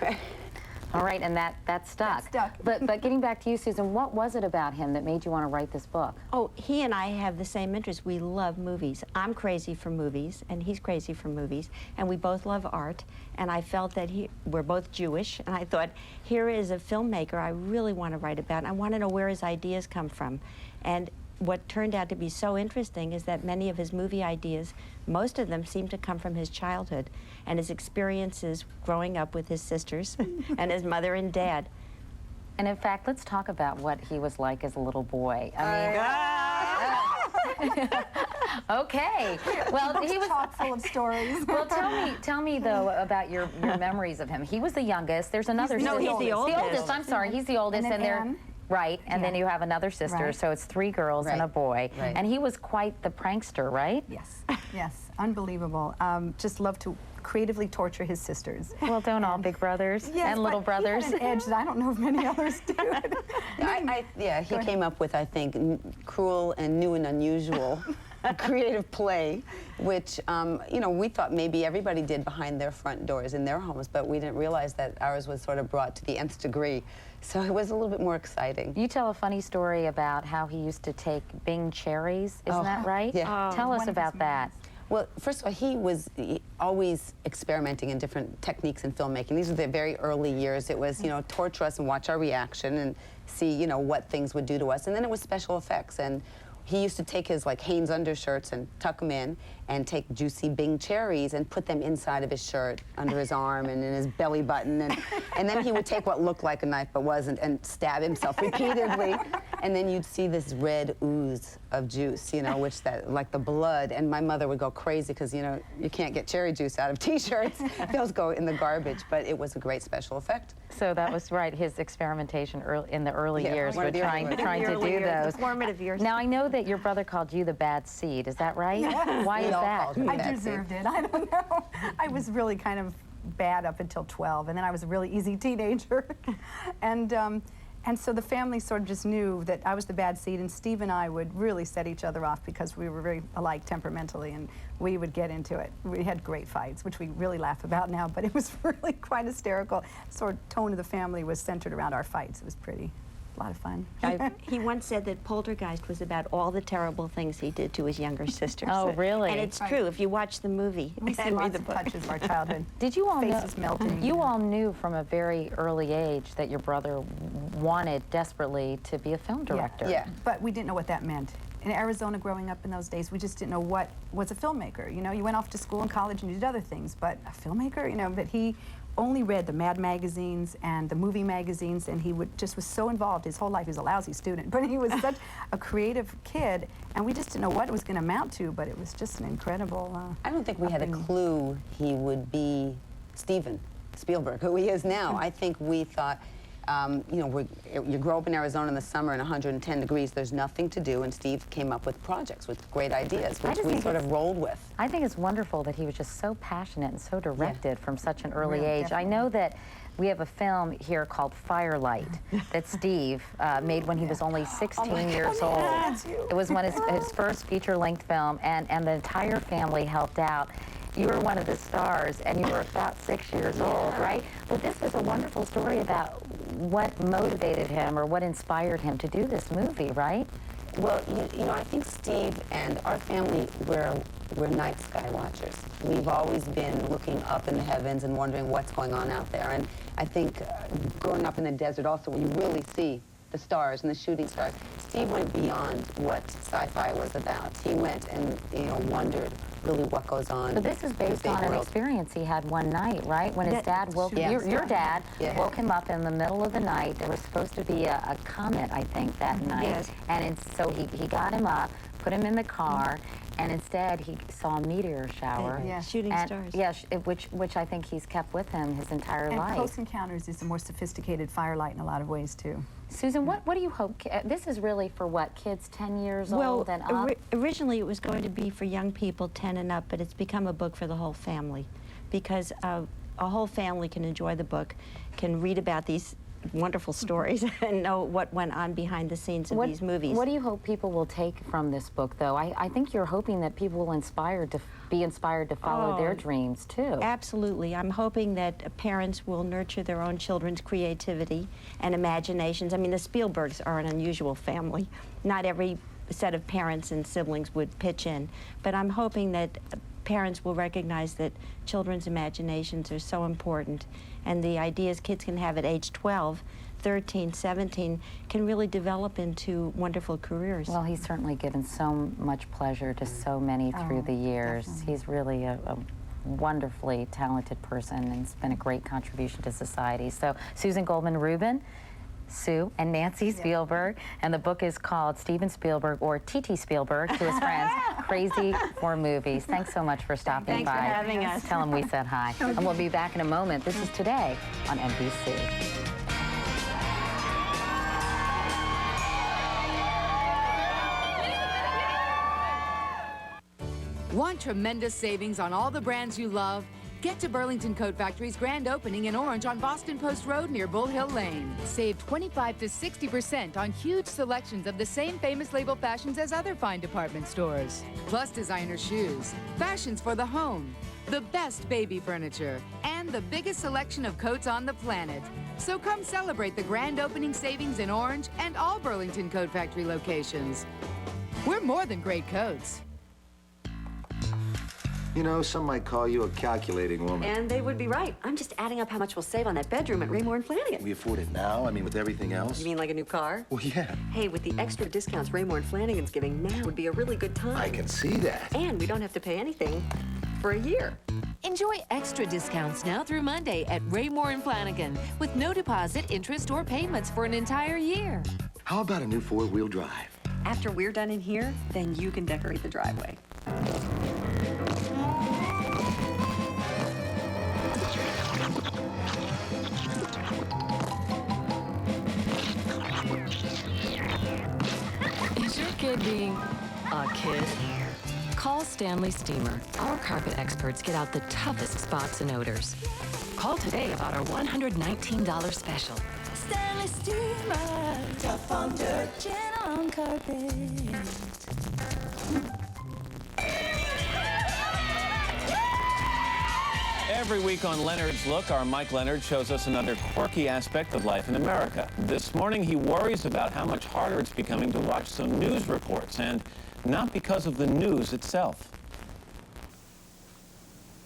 All right, and that stuck. But getting back to you, Susan, what was it about him that made you want to write this book? Oh, he and I have the same interest. We love movies. I'm crazy for movies, and he's crazy for movies, and we both love art. And I felt that we're both Jewish, and I thought, here is a filmmaker I really want to write about. And I want to know where his ideas come from. And what turned out to be so interesting is that many of his movie ideas, most of them seem to come from his childhood and his experiences growing up with his sisters and his mother and dad. And in fact, let's talk about what he was like as a little boy. Okay. Well, he was chock full of stories. Well, tell me though about your memories of him. He was the youngest. There's another sister. He's the oldest. The oldest. I'm sorry. He's the oldest, and they're right. And then you have another sister. So it's 3 girls and a boy. Right. And he was quite the prankster, right? Yes. Yes. Unbelievable. Just loved to creatively torture his sisters. Well, don't all big brothers and little brothers? He had an edge that I don't know if many others do. He came up with, I think, cruel and new and unusual creative play, which, you know, we thought maybe everybody did behind their front doors in their homes, but we didn't realize that ours was sort of brought to the nth degree. So it was a little bit more exciting. You tell a funny story about how he used to take Bing cherries. Isn't that right? Yeah. Tell us about that. Well, first of all, he was always experimenting in different techniques in filmmaking. These were the very early years. It was, you know, torture us and watch our reaction and see, you know, what things would do to us. And then it was special effects. And he used to take his, like, Hanes undershirts and tuck them in and take juicy Bing cherries and put them inside of his shirt, under his arm and in his belly button. And then he would take what looked like a knife but wasn't and stab himself repeatedly. And then you'd see this red ooze of juice, you know, which that, like the blood. And my mother would go crazy because, you know, you can't get cherry juice out of T-shirts. Those go in the garbage. But it was a great special effect. So that was right, his experimentation in the early years, one but of the trying to do those. The formative years. Now, I know that your brother called you the bad seed. Is that right? Yes. Why is that? I deserved it. I don't know. I was really kind of bad up until 12, and then I was a really easy teenager. And so the family sort of just knew that I was the bad seed, and Steve and I would really set each other off because we were very alike temperamentally, and we would get into it. We had great fights, which we really laugh about now, but it was really quite hysterical. Sort of tone of the family was centered around our fights. It was pretty. A lot of fun. He once said that Poltergeist was about all the terrible things he did to his younger sisters. Oh, really? And it's true. If you watch the movie We see and read lots the of book. touches of our childhood. Did you all Faces know, melting. you all knew from a very early age that your brother wanted desperately to be a film director? Yeah, but we didn't know what that meant. In Arizona, growing up in those days, we just didn't know what was a filmmaker. You know, you went off to school and college and you did other things, but a filmmaker, you know, but he only read the Mad magazines and the movie magazines, and he just was so involved his whole life. He was a lousy student, but he was such a creative kid, and we just didn't know what it was going to amount to, but it was just an incredible I don't think we had a clue he would be Steven Spielberg, who he is now. I think we thought, you know, you grow up in Arizona in the summer in 110 degrees, there's nothing to do, and Steve came up with projects with great ideas, which we sort of rolled with. I think it's wonderful that he was just so passionate and so directed from such an early age. Definitely. I know that we have a film here called Firelight that Steve made when he was only 16 years old. It was his first feature-length film, and the entire family helped out. You were one of the stars, and you were about 6 years old, right? But this is a wonderful story about what motivated him or what inspired him to do this movie, right? Well, you know, I think Steve and our family, we're night sky watchers. We've always been looking up in the heavens and wondering what's going on out there. And I think growing up in the desert also, where you really see the stars and the shooting stars, Steve went beyond what sci-fi was about. He went and, you know, wondered really what goes on. But this is based on an experience he had one night, right? When his dad woke, your dad woke him up in the middle of the night. There was supposed to be a comet, I think, that night. And so he got him up, put him in the car, and instead he saw a meteor shower. Shooting stars. Yeah, which I think he's kept with him his entire life. And Close Encounters is a more sophisticated Firelight in a lot of ways, too. Susan, what do you hope? This is really for what, kids 10 years old and up? Originally it was going to be for young people 10 and up, but it's become a book for the whole family because a whole family can enjoy the book, can read about these wonderful stories and know what went on behind the scenes of these movies. What do you hope people will take from this book, though? I think you're hoping that people will be inspired to follow their dreams, too. Absolutely. I'm hoping that parents will nurture their own children's creativity and imaginations. I mean, the Spielbergs are an unusual family. Not every set of parents and siblings would pitch in, but I'm hoping that parents will recognize that children's imaginations are so important, and the ideas kids can have at age 12, 13, 17 can really develop into wonderful careers. Well, he's certainly given so much pleasure to so many through the years. Definitely. He's really a wonderfully talented person, and it's been a great contribution to society. So, Susan Goldman-Rubin, Sue, and Nancy Spielberg, and the book is called Steven Spielberg, or T.T. Spielberg to his friends, Crazy for Movies. Thanks so much for stopping by. Thanks for having us. Tell them we said hi. And we'll be back in a moment. This is Today on NBC. Want tremendous savings on all the brands you love? Get to Burlington Coat Factory's grand opening in Orange on Boston Post Road near Bull Hill Lane. Save 25 to 60% on huge selections of the same famous label fashions as other fine department stores. Plus designer shoes, fashions for the home, the best baby furniture, and the biggest selection of coats on the planet. So come celebrate the grand opening savings in Orange and all Burlington Coat Factory locations. We're more than great coats. You know, some might call you a calculating woman. And they would be right. I'm just adding up how much we'll save on that bedroom at Raymore and Flanagan. We afford it now? I mean, with everything else? You mean like a new car? Well, yeah. Hey, with the extra discounts Raymore and Flanagan's giving, now would be a really good time. I can see that. And we don't have to pay anything for a year. Enjoy extra discounts now through Monday at Raymore and Flanagan with no deposit, interest, or payments for an entire year. How about a new four-wheel drive? After we're done in here, then you can decorate the driveway. Is your kid being a kid? Call Stanley Steamer. Our carpet experts get out the toughest spots and odors. Call today about our $119 special. Stanley Steamer, tough on dirt, gentle on carpet. Every week on Leonard's Look, our Mike Leonard shows us another quirky aspect of life in America. This morning, he worries about how much harder it's becoming to watch some news reports, and not because of the news itself.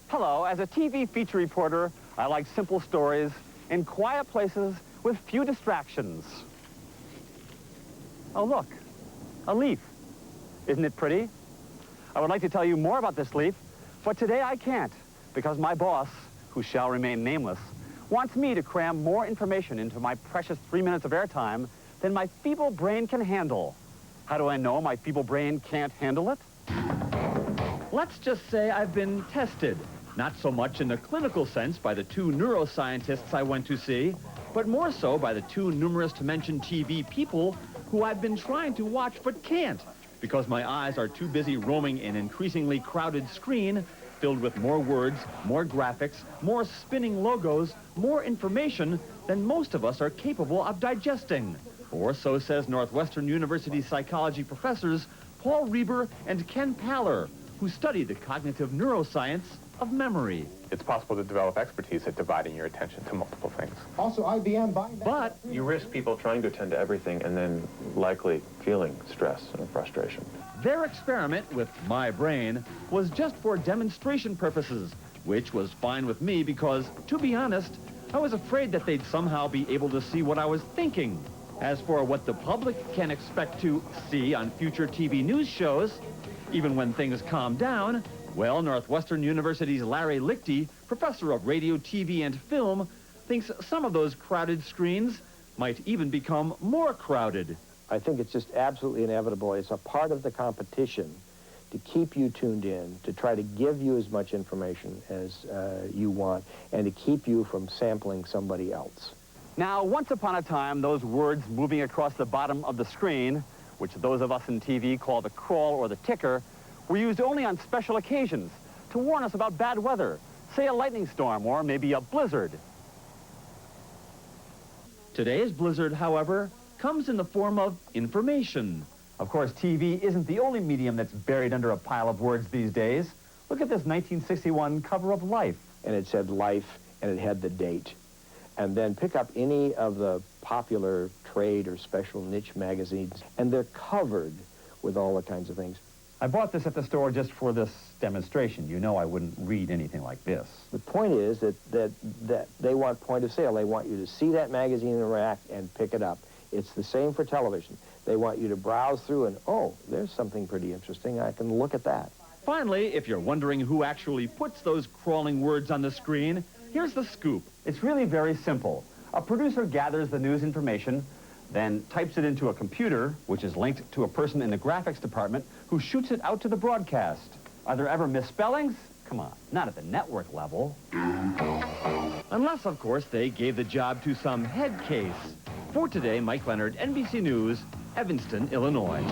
Hello, as a TV feature reporter, I like simple stories in quiet places with few distractions. Oh, look, a leaf. Isn't it pretty? I would like to tell you more about this leaf, but today I can't, because my boss, who shall remain nameless, wants me to cram more information into my precious 3 minutes of airtime than my feeble brain can handle. How do I know my feeble brain can't handle it? Let's just say I've been tested, not so much in the clinical sense by the two neuroscientists I went to see, but more so by the too numerous to mention TV people who I've been trying to watch but can't, because my eyes are too busy roaming an increasingly crowded screen filled with more words, more graphics, more spinning logos, more information than most of us are capable of digesting. Or so says Northwestern University psychology professors Paul Reber and Ken Paller, who study the cognitive neuroscience of memory. It's possible to develop expertise at dividing your attention to multiple things. Also, IBM buying back. But you risk people trying to attend to everything and then likely feeling stress and frustration. Their experiment with my brain was just for demonstration purposes, which was fine with me because, to be honest, I was afraid that they'd somehow be able to see what I was thinking. As for what the public can expect to see on future TV news shows, even when things calm down, well, Northwestern University's Larry Lichty, professor of radio, TV, and film, thinks some of those crowded screens might even become more crowded. I think it's just absolutely inevitable. It's a part of the competition to keep you tuned in, to try to give you as much information as you want, and to keep you from sampling somebody else. Now, once upon a time, those words moving across the bottom of the screen, which those of us in TV call the crawl or the ticker, were used only on special occasions to warn us about bad weather, say a lightning storm or maybe a blizzard. Today's blizzard, however, comes in the form of information. Of course, TV isn't the only medium that's buried under a pile of words these days. Look at this 1961 cover of Life. And it said Life, and it had the date. And then pick up any of the popular trade or special niche magazines, and they're covered with all the kinds of things. I bought this at the store just for this demonstration. You know I wouldn't read anything like this. The point is that they want point of sale. They want you to see that magazine in the rack and pick it up. It's the same for television. They want you to browse through and, oh, there's something pretty interesting. I can look at that. Finally, if you're wondering who actually puts those crawling words on the screen, here's the scoop. It's really very simple. A producer gathers the news information, then types it into a computer, which is linked to a person in the graphics department, who shoots it out to the broadcast. Are there ever misspellings? Come on, not at the network level. Unless, of course, they gave the job to some head case. For today, Mike Leonard, NBC News, Evanston, Illinois.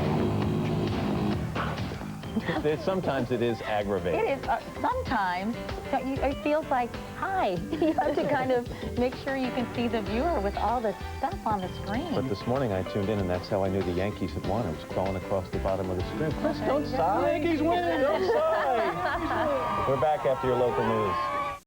Sometimes it is aggravating. It is. Sometimes it feels like, hi. You have to kind of make sure you can see the viewer with all the stuff on the screen. But this morning I tuned in, and that's how I knew the Yankees had won. I was crawling across the bottom of the screen. Chris, don't sigh. Yankees win! Don't sigh! We're back after your local news.